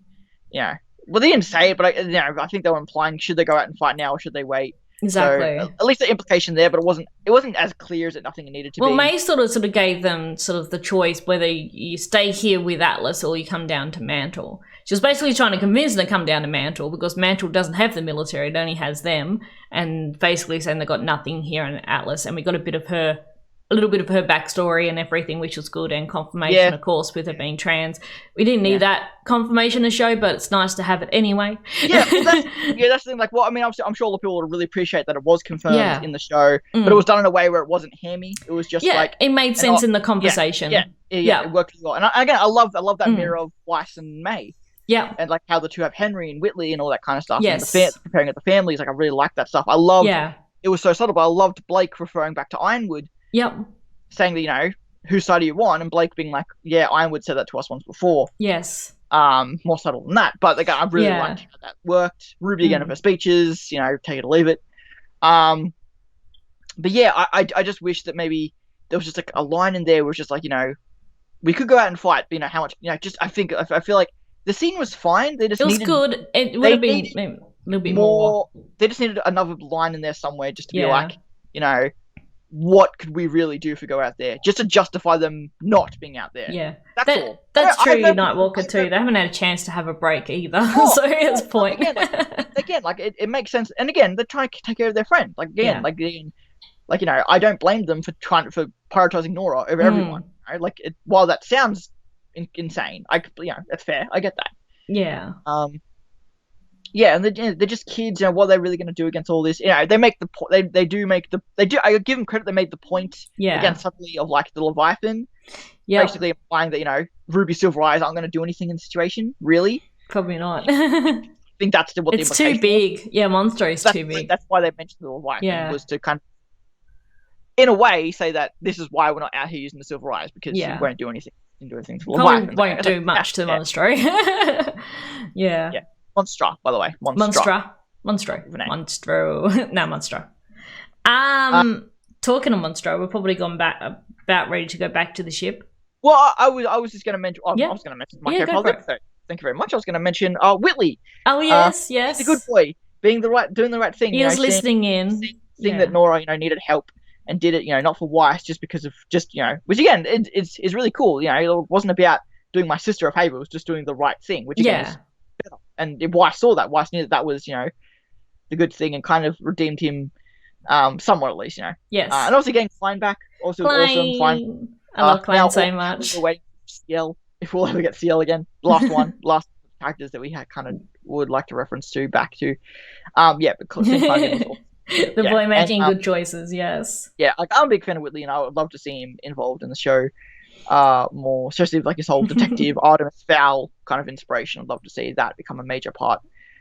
Speaker 2: Well, they didn't say it, but I think they were implying, should they go out and fight now or should they wait?
Speaker 1: Exactly.
Speaker 2: So, at least the implication there, but it wasn't as clear as it nothing needed to be.
Speaker 1: Well, May sort of gave them sort of the choice whether you stay here with Atlas or you come down to Mantle. She was basically trying to convince them to come down to Mantle because Mantle doesn't have the military; it only has them, and basically saying they've got nothing here in Atlas. And we got a little bit of her backstory and everything, which was good, and confirmation, of course, with her being trans. We didn't need that confirmation to show, but it's nice to have it anyway.
Speaker 2: That's the thing. Like, I'm sure all the people would really appreciate that it was confirmed in the show, but it was done in a way where it wasn't hammy. It was just
Speaker 1: it made sense in the conversation.
Speaker 2: It worked really well. And again, I love that mirror of Weiss and May.
Speaker 1: Yeah,
Speaker 2: and like how the two have Henry and Whitley and all that kind of stuff.
Speaker 1: Yes,
Speaker 2: and comparing it to families, like I really like that stuff. I loved. It was so subtle, but I loved Blake referring back to Ironwood.
Speaker 1: Yep.
Speaker 2: Saying that, whose side do you want? And Blake being like, yeah, Ironwood said that to us once before.
Speaker 1: Yes.
Speaker 2: More subtle than that. But I really liked how that worked. Ruby again of her speeches, take it or leave it. But yeah, I just wish that maybe there was just like a line in there where it's just like, we could go out and fight, but how much, I feel like the scene was fine. They just
Speaker 1: it was good. It would have been a little bit more.
Speaker 2: They just needed another line in there somewhere just to be like, you know, what could we really do if we go out there? Just to justify them not being out there.
Speaker 1: Yeah.
Speaker 2: That's all.
Speaker 1: That's true, Nightwalker too. They haven't had a chance to have a break either. So it's point.
Speaker 2: Again, like it makes sense. And again, they're trying to take care of their friend. Like again, like you know, I don't blame them for prioritizing Nora over everyone. Right? Like while that sounds insane, that's fair. I get that.
Speaker 1: Yeah.
Speaker 2: Yeah, and they're just kids. You know, what are they really going to do against all this? You know, they make the point. They do. I give them credit. They made the point against suddenly of like the Leviathan. Yeah. Basically implying that, you know, Ruby Silver Eyes aren't going to do anything in the situation. Really?
Speaker 1: Probably not.
Speaker 2: I think that's what the
Speaker 1: implication too big. Was. Yeah, Monstro is too big.
Speaker 2: That's why they mentioned the Leviathan was to kind of, in a way, say that this is why we're not out here using the Silver Eyes because you won't do anything. You can do anything to Leviathan.
Speaker 1: Won't do much to Monstro. Yeah.
Speaker 2: Monstra, by the way.
Speaker 1: Monstro. No, Monstro. Talking of Monstro, we're probably about ready to go back to the ship.
Speaker 2: Well, I was just going to mention. I was going to mention my character. Thank you very much. I was going to mention Whitley.
Speaker 1: Oh yes.
Speaker 2: He's a good boy, doing the right thing.
Speaker 1: He was listening in,
Speaker 2: seeing that Nora, you know, needed help and did it. You know, not for Weiss, just because of you know, which again, it's really cool. You know, it wasn't about doing my sister a favor. It was just doing the right thing, which again is better. And if Weiss saw that, Weiss knew that was, you know, the good thing and kind of redeemed him, somewhat at least, you know.
Speaker 1: Yes.
Speaker 2: And also getting Klein back, also awesome. Klein.
Speaker 1: I love Klein so much.
Speaker 2: We're waiting for CL, if we'll ever get CL again. Last characters that we had kind of would like to reference to back to. But Klein was awesome.
Speaker 1: The boy making good choices, yes.
Speaker 2: Yeah, like I'm a big fan of Whitley, and I would love to see him involved in the show. More, especially like his whole detective Artemis Fowl kind of inspiration. I'd love to see that become a major part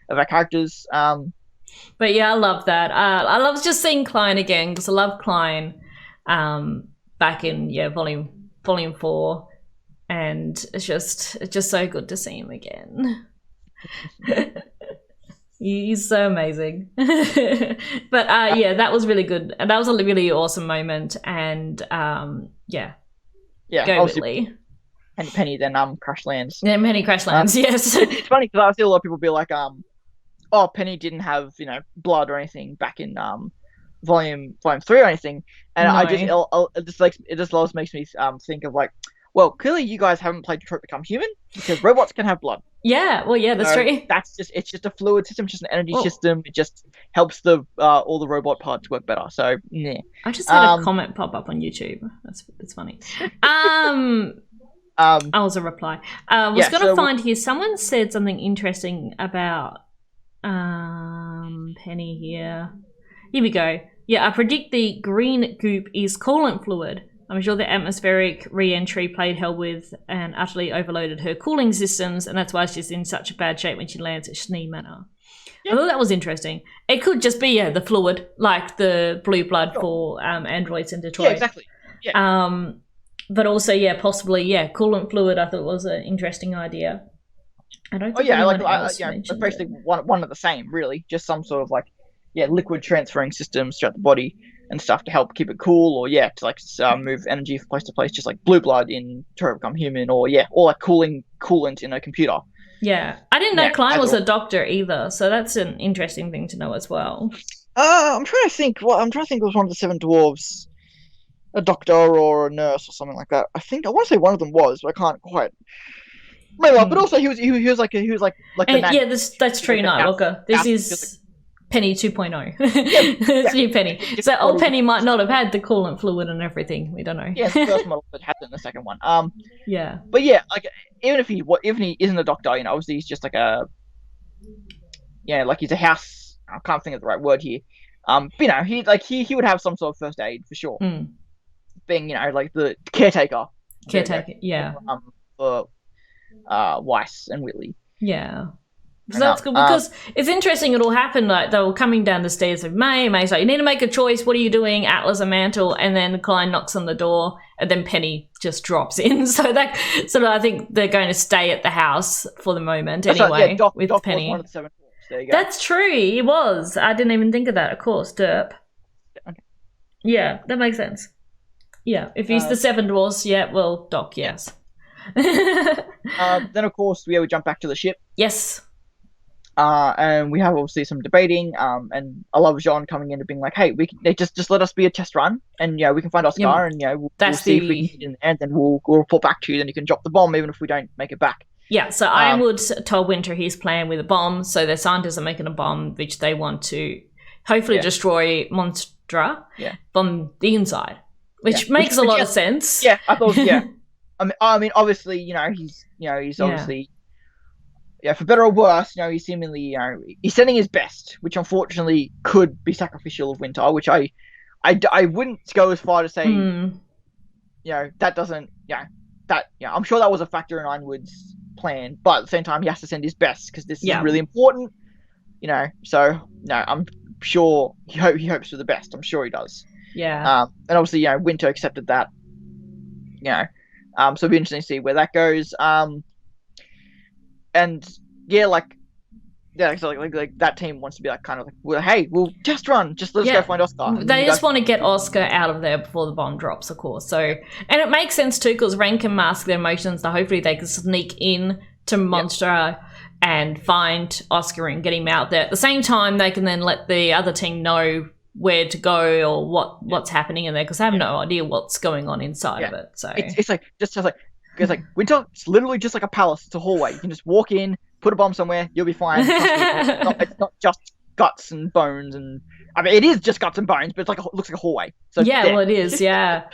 Speaker 2: of our characters.
Speaker 1: But yeah, I love that. I love just seeing Klein again because I love Klein back in volume 4, and it's just so good to see him again. He's so amazing. But that was really good, and that was a really awesome moment. And go Whitley.
Speaker 2: And Penny then Crash Lands.
Speaker 1: Yeah, Penny Crash Lands, yes.
Speaker 2: It's funny because I see a lot of people be like, oh, Penny didn't have, you know, blood or anything back in volume 3 or anything. And it just always makes me think of like, well, clearly you guys haven't played Detroit Become Human because robots can have blood.
Speaker 1: Yeah, well, yeah, that's true.
Speaker 2: It's just a fluid system, just an energy system. It just helps the all the robot parts work better. So, yeah.
Speaker 1: I just had a comment pop up on YouTube. That's funny. I was a reply. Was going to find here. Someone said something interesting about Penny here. Here we go. Yeah, I predict the green goop is coolant fluid. I'm sure the atmospheric re-entry played hell with and utterly overloaded her cooling systems, and that's why she's in such a bad shape when she lands at Schnee Manor. Yeah. I thought that was interesting. It could just be, the fluid, like the blue blood for androids in Detroit.
Speaker 2: Yeah, exactly. Yeah.
Speaker 1: But also, possibly, coolant fluid I thought was an interesting idea. I don't think
Speaker 2: basically one of the same, really. Just some sort of liquid transferring systems throughout the body and stuff to help keep it cool, or to move energy from place to place, just like blue blood in Detroit Become Human, or like coolant in a computer.
Speaker 1: Yeah, I didn't know Klein was a doctor either, so that's an interesting thing to know as well.
Speaker 2: I'm trying to think. It was one of the 7 dwarves, a doctor or a nurse or something like that. I want to say one of them was, but I can't quite. But also he was like the man.
Speaker 1: Yeah, that's true, Nightwalker. This is Penny 2.0. It's new Penny. So old Penny might not have had the coolant fluid and everything. We don't know.
Speaker 2: Yeah, it's the first model that had it in the second one.
Speaker 1: Yeah.
Speaker 2: But even if he isn't a doctor, obviously he's just he's a house. I can't think of the right word here. But he would have some sort of first aid for sure. Being the caretaker.
Speaker 1: Yeah.
Speaker 2: For Weiss and Whitley.
Speaker 1: Yeah. So that's good because it's interesting. It all happened like they were coming down the stairs of May. May's like, you need to make a choice. What are you doing? Atlas and Mantle. And then Klein knocks on the door and then Penny just drops in. So I think they're going to stay at the house for the moment anyway. Doc Penny. Was one of the 7 dwarfs. There you go. That's true. He was. I didn't even think of that. Of course, Derp. Okay. Yeah, that makes sense. Yeah, if he's the 7 dwarfs, Doc, yes.
Speaker 2: Then of course we jump back to the ship.
Speaker 1: Yes.
Speaker 2: And we have obviously some debating. And I love Jean coming in and being like, "Hey, they just let us be a test run, and we can find Oscar, and we'll see if we can get in there, and then we'll report back to you. Then you can drop the bomb, even if we don't make it back."
Speaker 1: Yeah. So Ironwood told Winter his plan with a bomb. So their scientists are making a bomb, which they want to hopefully destroy Monstra from the inside, which makes a lot of sense.
Speaker 2: Yeah, I thought. Yeah, I mean, obviously, he's obviously. Yeah, for better or worse, he's seemingly, he's sending his best, which unfortunately could be sacrificial of Winter, which I wouldn't go as far to say, that doesn't, I'm sure that was a factor in Ironwood's plan, but at the same time, he has to send his best because this is really important, so, I'm sure he hopes for the best. I'm sure he does.
Speaker 1: Yeah.
Speaker 2: And obviously, Winter accepted that, so it'll be interesting to see where that goes. And so that team wants to be kind of well, hey, we'll test run, just let us go find Oscar.
Speaker 1: They just want to get Oscar out of there before the bomb drops, of course. So, and it makes sense too, because Ren can mask their emotions, so hopefully they can sneak in to Monstra and find Oscar and get him out there. At the same time, they can then let the other team know where to go or what's happening in there, because they have no idea what's going on inside of it. So
Speaker 2: it's like it's like Winter. It's literally just like a palace. It's a hallway. You can just walk in, put a bomb somewhere, you'll be fine. It's not just guts and bones, and I mean it is just guts and bones, but it's looks like a hallway. So
Speaker 1: well, it is. Yeah.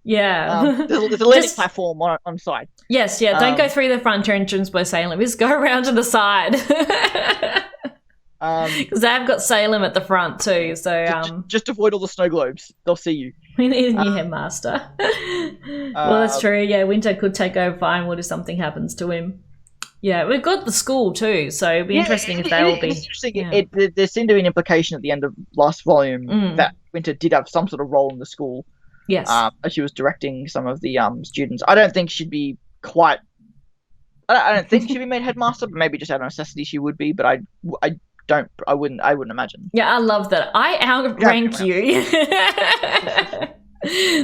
Speaker 2: There's a landing platform on the side.
Speaker 1: Yes, don't go through the front entrance by Salem. Just go around to the side. Because they've got Salem at the front too, so
Speaker 2: just avoid all the snow globes. They'll see you.
Speaker 1: We need a new headmaster. Well, that's true. Yeah, Winter could take over Ironwood if something happens to him. Yeah, we've got the school too, so it'll be interesting if they'll be.
Speaker 2: It's interesting. There seemed to be an implication at the end of last volume that Winter did have some sort of role in the school.
Speaker 1: Yes.
Speaker 2: As she was directing some of the students. I don't think she'd be quite. I don't think she'd be made headmaster, but maybe just out of necessity she would be. But I wouldn't imagine.
Speaker 1: Yeah, I love that. I outrank you.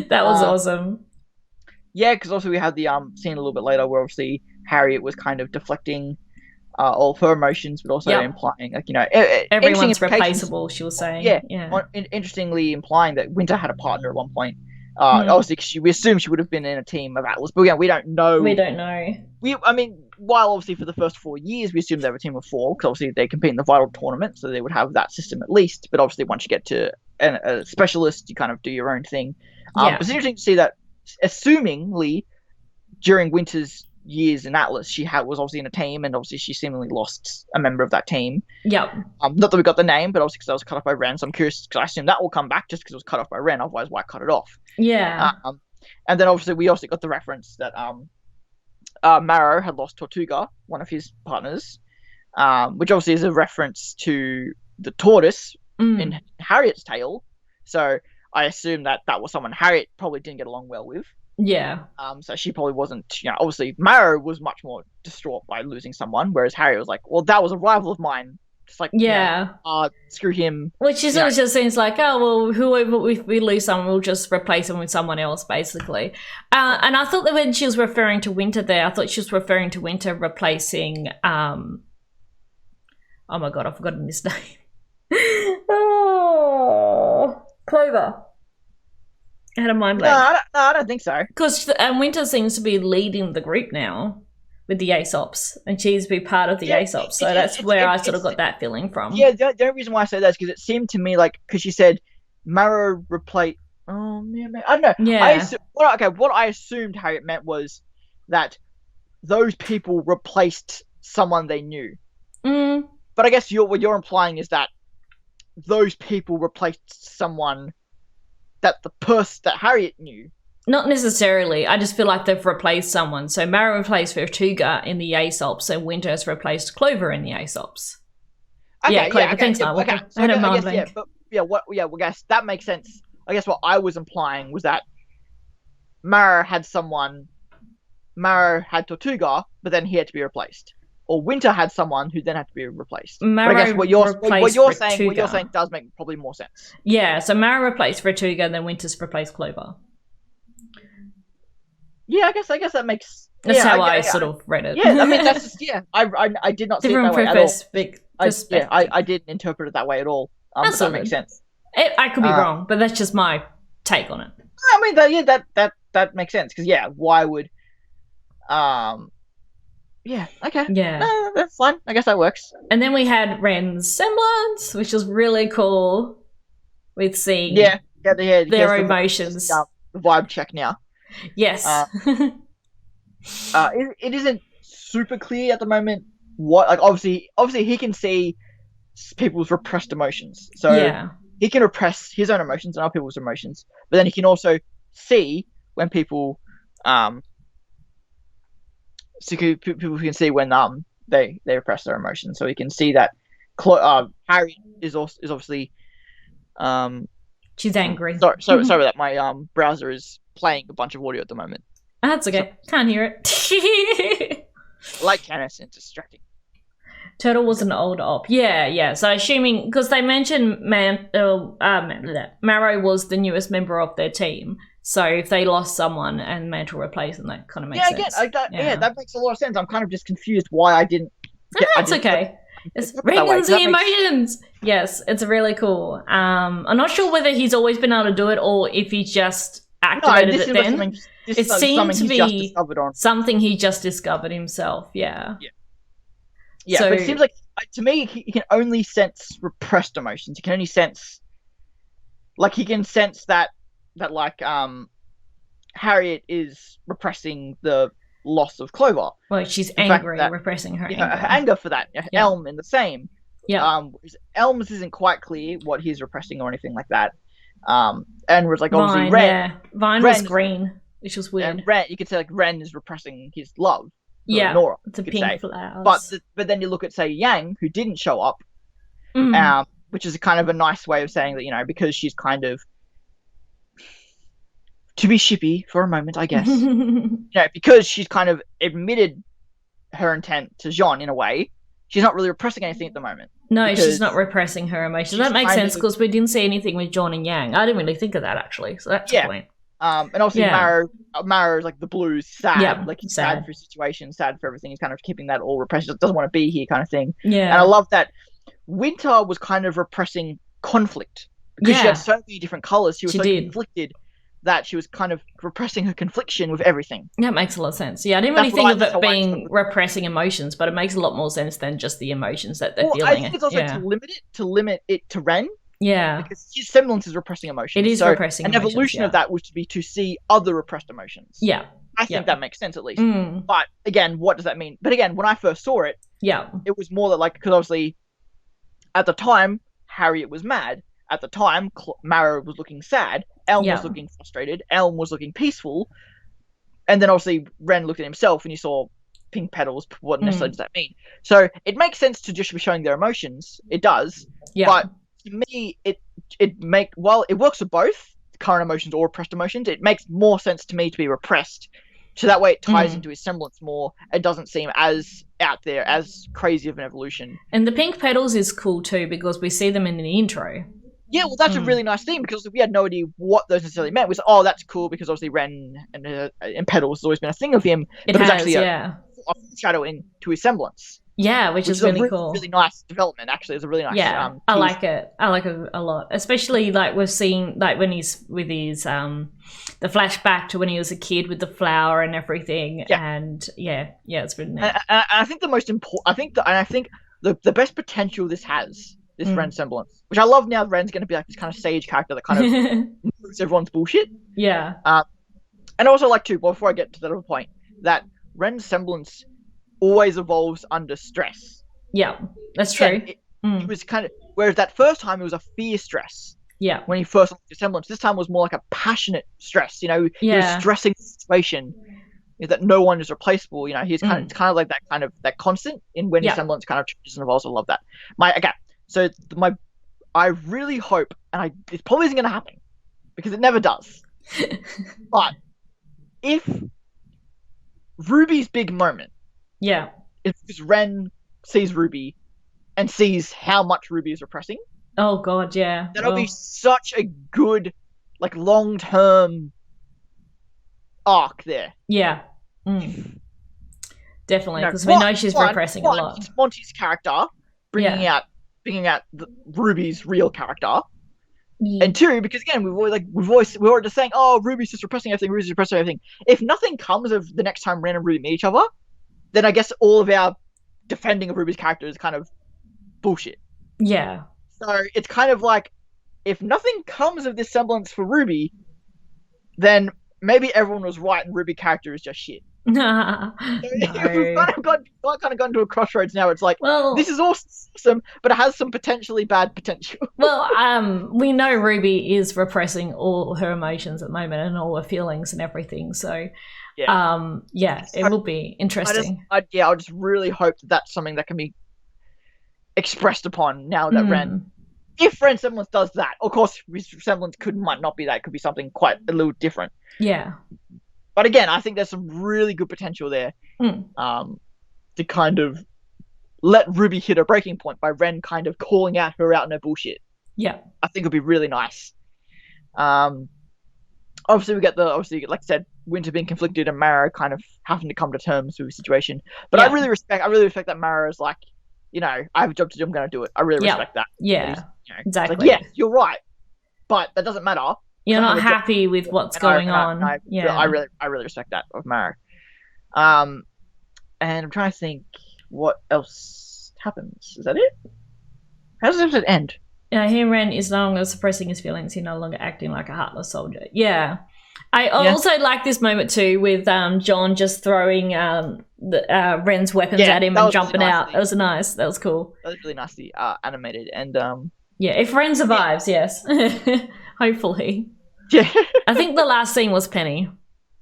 Speaker 1: That was awesome.
Speaker 2: Yeah, because also we had the scene a little bit later where obviously Harriet was kind of deflecting all of her emotions, but also implying
Speaker 1: everyone's replaceable. She was saying,
Speaker 2: interestingly implying that Winter had a partner at one point. Obviously, because we assume she would have been in a team of Atlas, but we don't know. I mean, while obviously for the first 4 years we assumed they were a team of 4, because obviously they compete in the Vital tournament, so they would have that system at least. But obviously, once you get to a specialist, you kind of do your own thing. It's interesting to see that, assumingly, during Winter's years in Atlas, she was obviously in a team, and obviously she seemingly lost a member of that team.
Speaker 1: Yep.
Speaker 2: Not that we got the name, but obviously because I was cut off by Ren, so I'm curious, because I assume that will come back just because it was cut off by Ren, otherwise why cut it off?
Speaker 1: Yeah.
Speaker 2: And then obviously we also got the reference that Marrow had lost Tortuga, one of his partners, which obviously is a reference to the tortoise in Harriet's tale. So I assume that was someone Harriet probably didn't get along well with.
Speaker 1: Yeah.
Speaker 2: So she probably wasn't, obviously Marrow was much more distraught by losing someone, whereas Harriet was like, well, that was a rival of mine. Just like, screw him.
Speaker 1: Which is always just seems like, oh, well, whoever, if we lose someone, we'll just replace them with someone else, basically. And I thought that when she was referring to Winter there, I thought she was referring to Winter replacing, oh my God, I've forgotten his name. Clover. I had a mind blank.
Speaker 2: No, I don't think so.
Speaker 1: Because Winter seems to be leading the group now with the Aesops, and she's be part of the Aesops. So that's where I sort of got that feeling from.
Speaker 2: Yeah, the only reason why I say that is because it seemed to me like, because she said Marrow replaced. Oh, yeah, I don't know.
Speaker 1: Yeah.
Speaker 2: What I assumed Harriet meant was that those people replaced someone they knew. But I guess what you're implying is that those people replaced someone that that Harriet knew.
Speaker 1: Not necessarily. I just feel like they've replaced someone. So Marrow replaced Tortuga in the Aesops, and Winter has replaced Clover in the Aesops.
Speaker 2: Okay,
Speaker 1: Clover. Thanks, Skywalker. I had a mind blank.
Speaker 2: I guess that makes sense. I guess what I was implying was that Marrow had Tortuga, but then he had to be replaced. Or Winter had someone who then had to be replaced.
Speaker 1: Marrow,
Speaker 2: but I guess what you're saying does make probably more sense.
Speaker 1: Yeah, so Marrow replaced Tortuga, and then Winter's replaced Clover.
Speaker 2: Yeah, I guess that makes.
Speaker 1: That's how I sort of read it.
Speaker 2: Yeah, I mean that's just I did not see it that way at all. I didn't interpret it that way at all. But that makes sense.
Speaker 1: I could be wrong, but that's just my take on it.
Speaker 2: I mean, that makes sense because why would, okay, no, that's fine. I guess that works.
Speaker 1: And then we had Ren's semblance, which was really cool. With seeing their emotions.
Speaker 2: The vibe check now.
Speaker 1: Yes.
Speaker 2: It isn't super clear at the moment what, like, obviously he can see people's repressed emotions, so he can repress his own emotions and other people's emotions, but then he can also see when people people can see when they repress their emotions, so he can see that Harry is obviously
Speaker 1: she's angry.
Speaker 2: Sorry that my browser is playing a bunch of audio at the moment.
Speaker 1: That's okay. Can't hear it.
Speaker 2: Like Candace, it's distracting.
Speaker 1: Turtle was an old op. Yeah. So assuming, because they mentioned Marrow was the newest member of their team. So if they lost someone and Mantle replaced them, that kind of makes sense.
Speaker 2: That makes a lot of sense. I'm kind of just confused why I didn't.
Speaker 1: That's okay. It's Reagan's the emotions. Yes, it's really cool. I'm not sure whether he's always been able to do it or if he just activated it then. It seemed to be something he just discovered himself. Yeah, so,
Speaker 2: but it seems like to me he can only sense repressed emotions. He can only sense, like, he can sense that like Harriet is repressing the loss of Clover.
Speaker 1: Well, she's angry, repressing her anger.
Speaker 2: Her anger for that. Elm in the same. Yeah. Elm's isn't quite clear what he's repressing or anything like that. And was like obviously
Speaker 1: Ren. Vine was green, which was weird.
Speaker 2: And Ren, you could say like Ren is repressing his love.
Speaker 1: Yeah.
Speaker 2: Nora.
Speaker 1: It's a pink flowers.
Speaker 2: But then you look at, say, Yang, who didn't show up, which is kind of a nice way of saying that, because she's kind of, to be shippy for a moment, I guess, because she's kind of admitted her intent to Jean in a way, she's not really repressing anything at the moment.
Speaker 1: No, she's not repressing her emotions. That makes sense because we didn't see anything with John and Yang. I didn't really think of that, actually, so that's a point.
Speaker 2: And obviously Marrow's like the blues, sad, like he's sad for his situation, sad for everything. He's kind of keeping that all repressed, doesn't want to be here, kind of thing. Yeah, and I love that Winter was kind of repressing conflict because she had so many different colors. She was conflicted that she was kind of repressing her confliction with everything.
Speaker 1: That makes a lot of sense. Yeah, I didn't really think of it being repressing emotions, but it makes a lot more sense than just the emotions that they're feeling. I think it's also to limit it to Ren. Yeah. Because his semblance is repressing emotions. It is repressing emotions. An evolution of that was to see other repressed emotions. Yeah. I think that makes sense at least. But again, what does that mean? But again, when I first saw it, it was more that, like, because obviously at the time, Harriet was mad. At the time, Marrow was looking sad. Elm was looking frustrated. Elm was looking peaceful. And then obviously Ren looked at himself and you saw pink petals. What necessarily does that mean? So it makes sense to just be showing their emotions. It does. Yeah. But to me, it works for both current emotions or repressed emotions. It makes more sense to me to be repressed, so that way it ties into his semblance more. It doesn't seem as out there, as crazy of an evolution. And the pink petals is cool too because we see them in the intro.
Speaker 2: Yeah, well, that's a really nice thing because we had no idea what those necessarily meant. We said, oh, that's cool because obviously Ren and petals has always been a thing of him, but it was actually a foreshadowing to his semblance.
Speaker 1: Yeah, which is really cool.
Speaker 2: Really nice development. Actually, it's a really nice.
Speaker 1: Yeah, I like it. I like it a lot, especially like we've seen like when he's with his the flashback to when he was a kid with the flower and everything. Yeah. And it's really nice.
Speaker 2: And I think the most important. I think the best potential this has is Ren's semblance, which I love. Now Ren's going to be like this kind of sage character that kind of knows everyone's bullshit. Yeah. And I also like to, before I get to that other point, that Ren's semblance always evolves under stress.
Speaker 1: Yeah, that's true.
Speaker 2: It was kind of, whereas that first time it was a fear stress. Yeah. When he first looked at semblance, this time was more like a passionate stress. He was stressing the situation that no one is replaceable. He's kind of, it's kind of like that constant in when his semblance kind of changes and evolves. I love that. I really hope, and it probably isn't going to happen because it never does. But if RWBY's big moment, it's because Ren sees RWBY and sees how much RWBY is repressing.
Speaker 1: Oh god, yeah.
Speaker 2: That'll be such a good, like, long-term arc there.
Speaker 1: Yeah. Definitely, because we know she's repressing a lot.
Speaker 2: It's Monty's character bringing out RWBY's real character. And two, because again, we're already just saying, oh, RWBY's just repressing everything, RWBY's repressing everything. If nothing comes of the next time Ren and RWBY meet each other, then I guess all of our defending of RWBY's character is kind of bullshit.
Speaker 1: Yeah.
Speaker 2: So it's kind of like, if nothing comes of this semblance for RWBY, then maybe everyone was right and RWBY character is just shit.
Speaker 1: No.
Speaker 2: We've kind of gone to a crossroads now. It's like, this is awesome, but it has some potentially bad potential.
Speaker 1: Well, we know RWBY is repressing all her emotions at the moment and all her feelings and everything. So, it will be interesting.
Speaker 2: I just really hope that that's something that can be expressed upon now that Ren. If Ren semblance does that, of course, his semblance might not be that. It could be something quite a little different.
Speaker 1: Yeah.
Speaker 2: But again, I think there's some really good potential there to kind of let RWBY hit a breaking point by Ren kind of calling out her out in her bullshit.
Speaker 1: Yeah.
Speaker 2: I think it would be really nice. Obviously, like I said, Winter being conflicted and Mara kind of having to come to terms with the situation. But I really respect that Mara is like, I have a job to do, I'm going to do it. I really respect that.
Speaker 1: Yeah, exactly.
Speaker 2: Like, yes, you're right. But that doesn't matter.
Speaker 1: You're not happy with what's going on.
Speaker 2: I really respect that of Mara. And I'm trying to think what else happens. Is that it? How does the episode end?
Speaker 1: Ren is no longer suppressing his feelings. He's no longer acting like a heartless soldier. Yeah. I also like this moment too with John just throwing Ren's weapons at him and jumping out. That was nice. That was cool.
Speaker 2: That was really nicely animated. And
Speaker 1: if Ren survives, yes. Hopefully.
Speaker 2: Yeah.
Speaker 1: I think the last scene was Penny.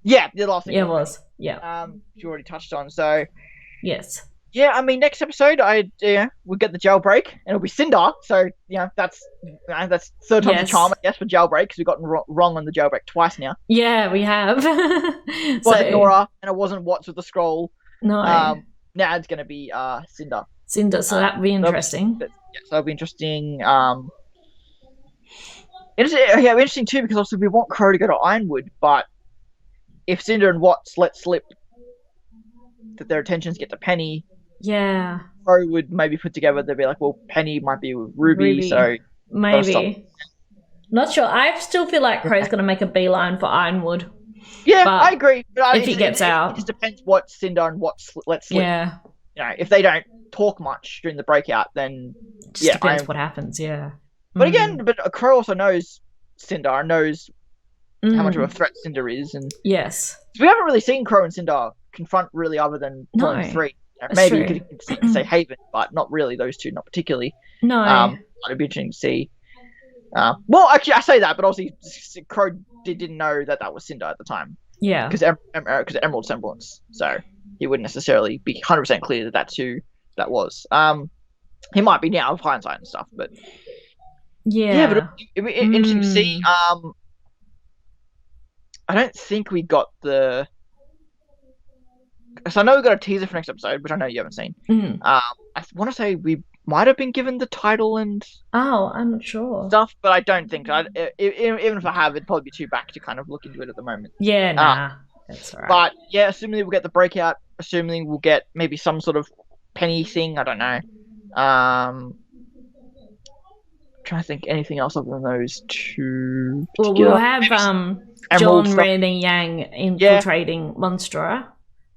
Speaker 2: Yeah, the last scene.
Speaker 1: Yeah, it was. Yeah.
Speaker 2: You already touched on. So.
Speaker 1: Yes.
Speaker 2: Yeah, I mean, next episode, we'll get the jailbreak, and it'll be Cinder. So, that's third time's the charm, I guess, for jailbreak, because we've gotten wrong on the jailbreak twice now.
Speaker 1: Yeah, we have.
Speaker 2: It wasn't Nora, and it wasn't Watts with the scroll.
Speaker 1: No.
Speaker 2: Now it's going to be Cinder.
Speaker 1: Cinder, so that'll be interesting.
Speaker 2: That'll be interesting. Interesting too, because obviously we want Crow to go to Ironwood, but if Cinder and Watts let slip that their attentions get to Penny, Crow would maybe put together, they'd be like, well, Penny might be with RWBY, so
Speaker 1: maybe. Not sure. I still feel like Crow's going to make a beeline for Ironwood.
Speaker 2: Yeah, I agree. But
Speaker 1: if he gets out.
Speaker 2: It just depends what Cinder and Watts let slip.
Speaker 1: Yeah.
Speaker 2: If they don't talk much during the breakout, then
Speaker 1: it just depends what happens,
Speaker 2: But again, Crow also knows Cinder and knows how much of a threat Cinder is. And
Speaker 1: yes.
Speaker 2: We haven't really seen Crow and Cinder confront really other than Volume 3. Maybe you could say Haven, but not really those two, not particularly.
Speaker 1: No.
Speaker 2: It'd be interesting to see. Well, actually, I say that, but obviously Crow didn't know that was Cinder at the time.
Speaker 1: Yeah.
Speaker 2: Because Emerald semblance. So he wouldn't necessarily be 100% clear that that's who that was. He might be now with hindsight and stuff, but... Yeah, but it'd be interesting to see. I don't think we got the... So I know we got a teaser for next episode, which I know you haven't seen. I want to say we might have been given the title and...
Speaker 1: Oh, I'm not sure.
Speaker 2: Stuff, but I don't think... even if I have, it'd probably be too back to kind of look into it at the moment.
Speaker 1: Yeah, nah. That's all right.
Speaker 2: But, yeah, assuming we'll get the breakout, assuming we'll get maybe some sort of Penny thing, I don't know. Trying to think anything else other than those two.
Speaker 1: Well, we'll have John, Ren, and Yang infiltrating Monstra,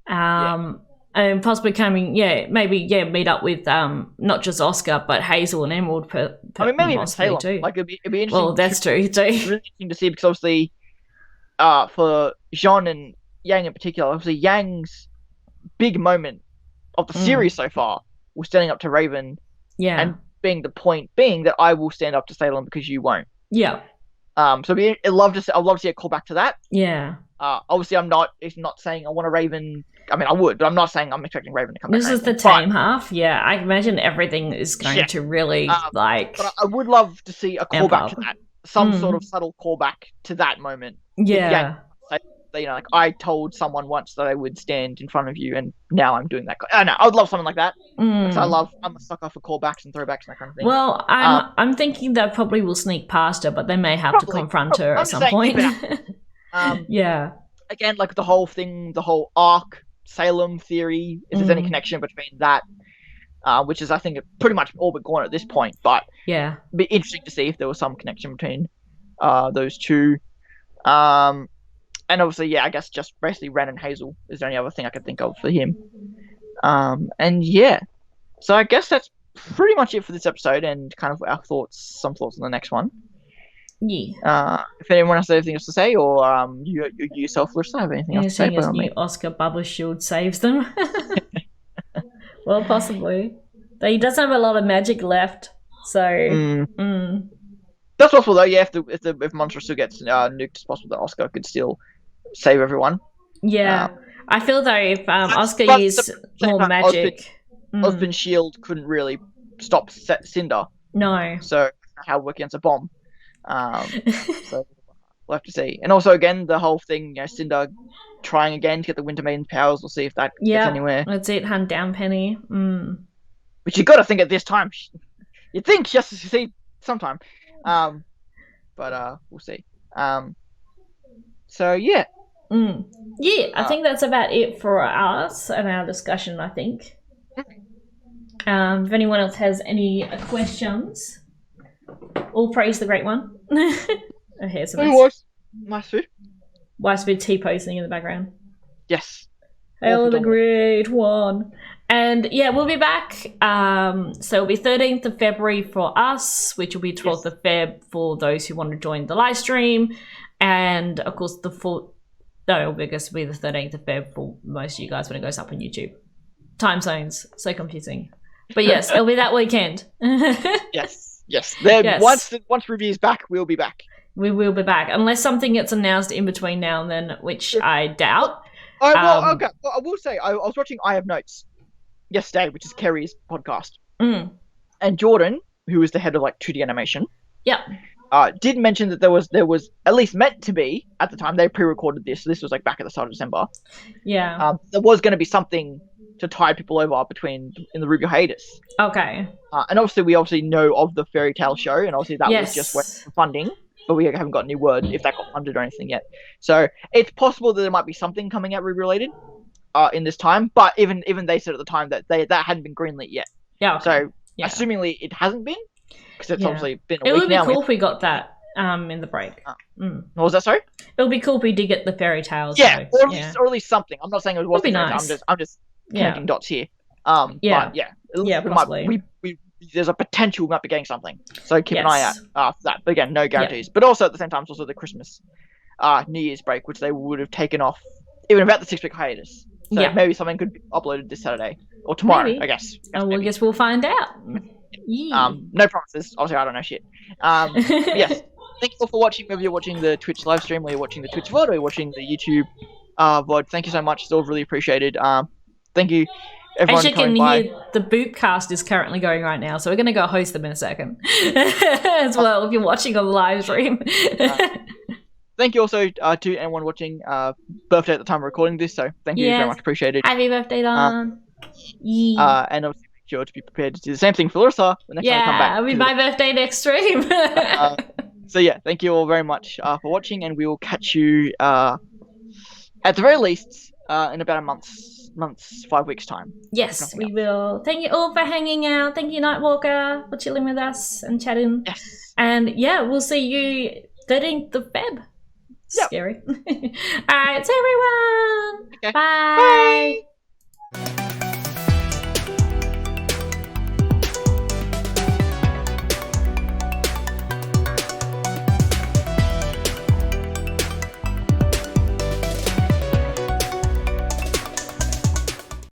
Speaker 1: and possibly coming, meet up with not just Oscar but Hazel and Emerald.
Speaker 2: Maybe even Salem too. Like it'd be interesting.
Speaker 1: Well, that's true too.
Speaker 2: Really interesting to see because obviously, for Jean and Yang in particular, obviously Yang's big moment of the series so far was standing up to Raven. Yeah. And being the point being that I will stand up to Salem because you won't.
Speaker 1: Yeah.
Speaker 2: So I'd love to see a call back to that.
Speaker 1: Yeah.
Speaker 2: Obviously I'm not saying I want a Raven. I mean I would, but I'm not saying I'm expecting Raven to come back.
Speaker 1: This is the tame half. Yeah. I imagine everything is going to really But
Speaker 2: I would love to see a callback to that. Some sort of subtle callback to that moment.
Speaker 1: Yeah.
Speaker 2: Like I told someone once that I would stand in front of you, and now I'm doing that. I don't know. I would love something like that. I'm a sucker for callbacks and throwbacks and that kind of thing.
Speaker 1: Well, I'm thinking they probably will sneak past her, but they may have to confront her at some point.
Speaker 2: Yeah. again, like the whole thing, the whole arc Salem theory, if there's any connection between that, which is, I think, pretty much all but gone at this point, but
Speaker 1: yeah,
Speaker 2: it'd be interesting to see if there was some connection between those two. And obviously, yeah, I guess just basically Ren and Hazel is the only other thing I could think of for him. And yeah, so I guess that's pretty much it for this episode, and kind of our thoughts, some thoughts on the next one.
Speaker 1: Yeah.
Speaker 2: If anyone has anything else to say, or you yourself, Larissa, have anything else to say?
Speaker 1: As new Oscar bubble shield saves them. Well, possibly. Though he doesn't have a lot of magic left, so.
Speaker 2: That's possible though. Yeah, if Monster still gets nuked, it's possible that Oscar could still save everyone.
Speaker 1: Yeah, I feel though if Oscar used more magic,
Speaker 2: Osborne's shield couldn't really stop Cinder.
Speaker 1: No.
Speaker 2: So how it work against a bomb. So we'll have to see. And also again, the whole thing, Cinder trying again to get the Winter Maiden's powers. We'll see if that gets anywhere.
Speaker 1: That's it. Hunt down Penny.
Speaker 2: Which you got to think at this time. You'd think just to see sometime. But we'll see. So yeah.
Speaker 1: Yeah, I think that's about it for us and our discussion, I think. If anyone else has any questions, all praise the great one. Oh, here's some
Speaker 2: nice food.
Speaker 1: Wife's been T-posing in the background.
Speaker 2: Yes.
Speaker 1: Hail the great one. And yeah, we'll be back. So it'll be 13th of February for us, which will be 12th of Feb for those who want to join the live stream. And of course, I guess it'll be the 13th of Feb for most of you guys when it goes up on YouTube. Time zones, so confusing. But yes, it'll be that weekend.
Speaker 2: Yes. Once RWBY is back, we'll be back.
Speaker 1: We will be back, unless something gets announced in between now and then, which I doubt.
Speaker 2: Okay. Well, I will say, I was watching I Have Notes yesterday, which is Kerry's podcast. And Jordan, who is the head of 2D animation, did mention that there was at least meant to be, at the time they pre-recorded this, so this was back at the start of December.
Speaker 1: Yeah.
Speaker 2: There was going to be something to tie people over in the RWBY hiatus.
Speaker 1: Okay.
Speaker 2: And obviously we know of the fairy tale show, and obviously that was just waiting for funding, but we haven't got any word if that got funded or anything yet. So it's possible that there might be something coming out RWBY related in this time, but even they said at the time that that hadn't been greenlit yet.
Speaker 1: Yeah. Okay.
Speaker 2: So assumingly it hasn't been, because it's obviously been a week now. It
Speaker 1: would be cool if we got that in the break.
Speaker 2: What was that, sorry?
Speaker 1: It would be cool if we did get the fairy tales.
Speaker 2: Yeah, or at least something. I'm not saying it was
Speaker 1: nice.
Speaker 2: I'm just connecting dots here. But
Speaker 1: possibly.
Speaker 2: We there's a potential we might be getting something. So keep an eye out for that. But again, no guarantees. But also at the same time, it's also the Christmas, New Year's break, which they would have taken off even about the 6-week hiatus. So maybe something could be uploaded this Saturday or tomorrow, I guess.
Speaker 1: I guess we'll find out.
Speaker 2: No promises. Obviously, I don't know shit. Yes. Thank you all for watching. Whether you're watching the Twitch live stream, or you're watching the Twitch VOD, or you're watching the YouTube VOD, thank you so much. It's all really appreciated. Thank you, everyone.
Speaker 1: As you can hear, the Boopcast is currently going right now, so we're going to go host them in a second as well if you're watching on the live stream.
Speaker 2: Thank you also to anyone watching birthday at the time of recording this, so thank you very much, appreciated.
Speaker 1: Happy birthday, Don.
Speaker 2: And also make sure to be prepared to do the same thing for Larissa the next time I come back.
Speaker 1: It'll be my birthday next stream.
Speaker 2: So yeah, thank you all very much for watching, and we will catch you at the very least in about a month's 5 weeks time.
Speaker 1: Yes, we will. Thank you all for hanging out. Thank you, Nightwalker, for chilling with us and chatting.
Speaker 2: Yes.
Speaker 1: And we'll see you 13th of Feb. Scary. All right, so everyone. Okay. Bye.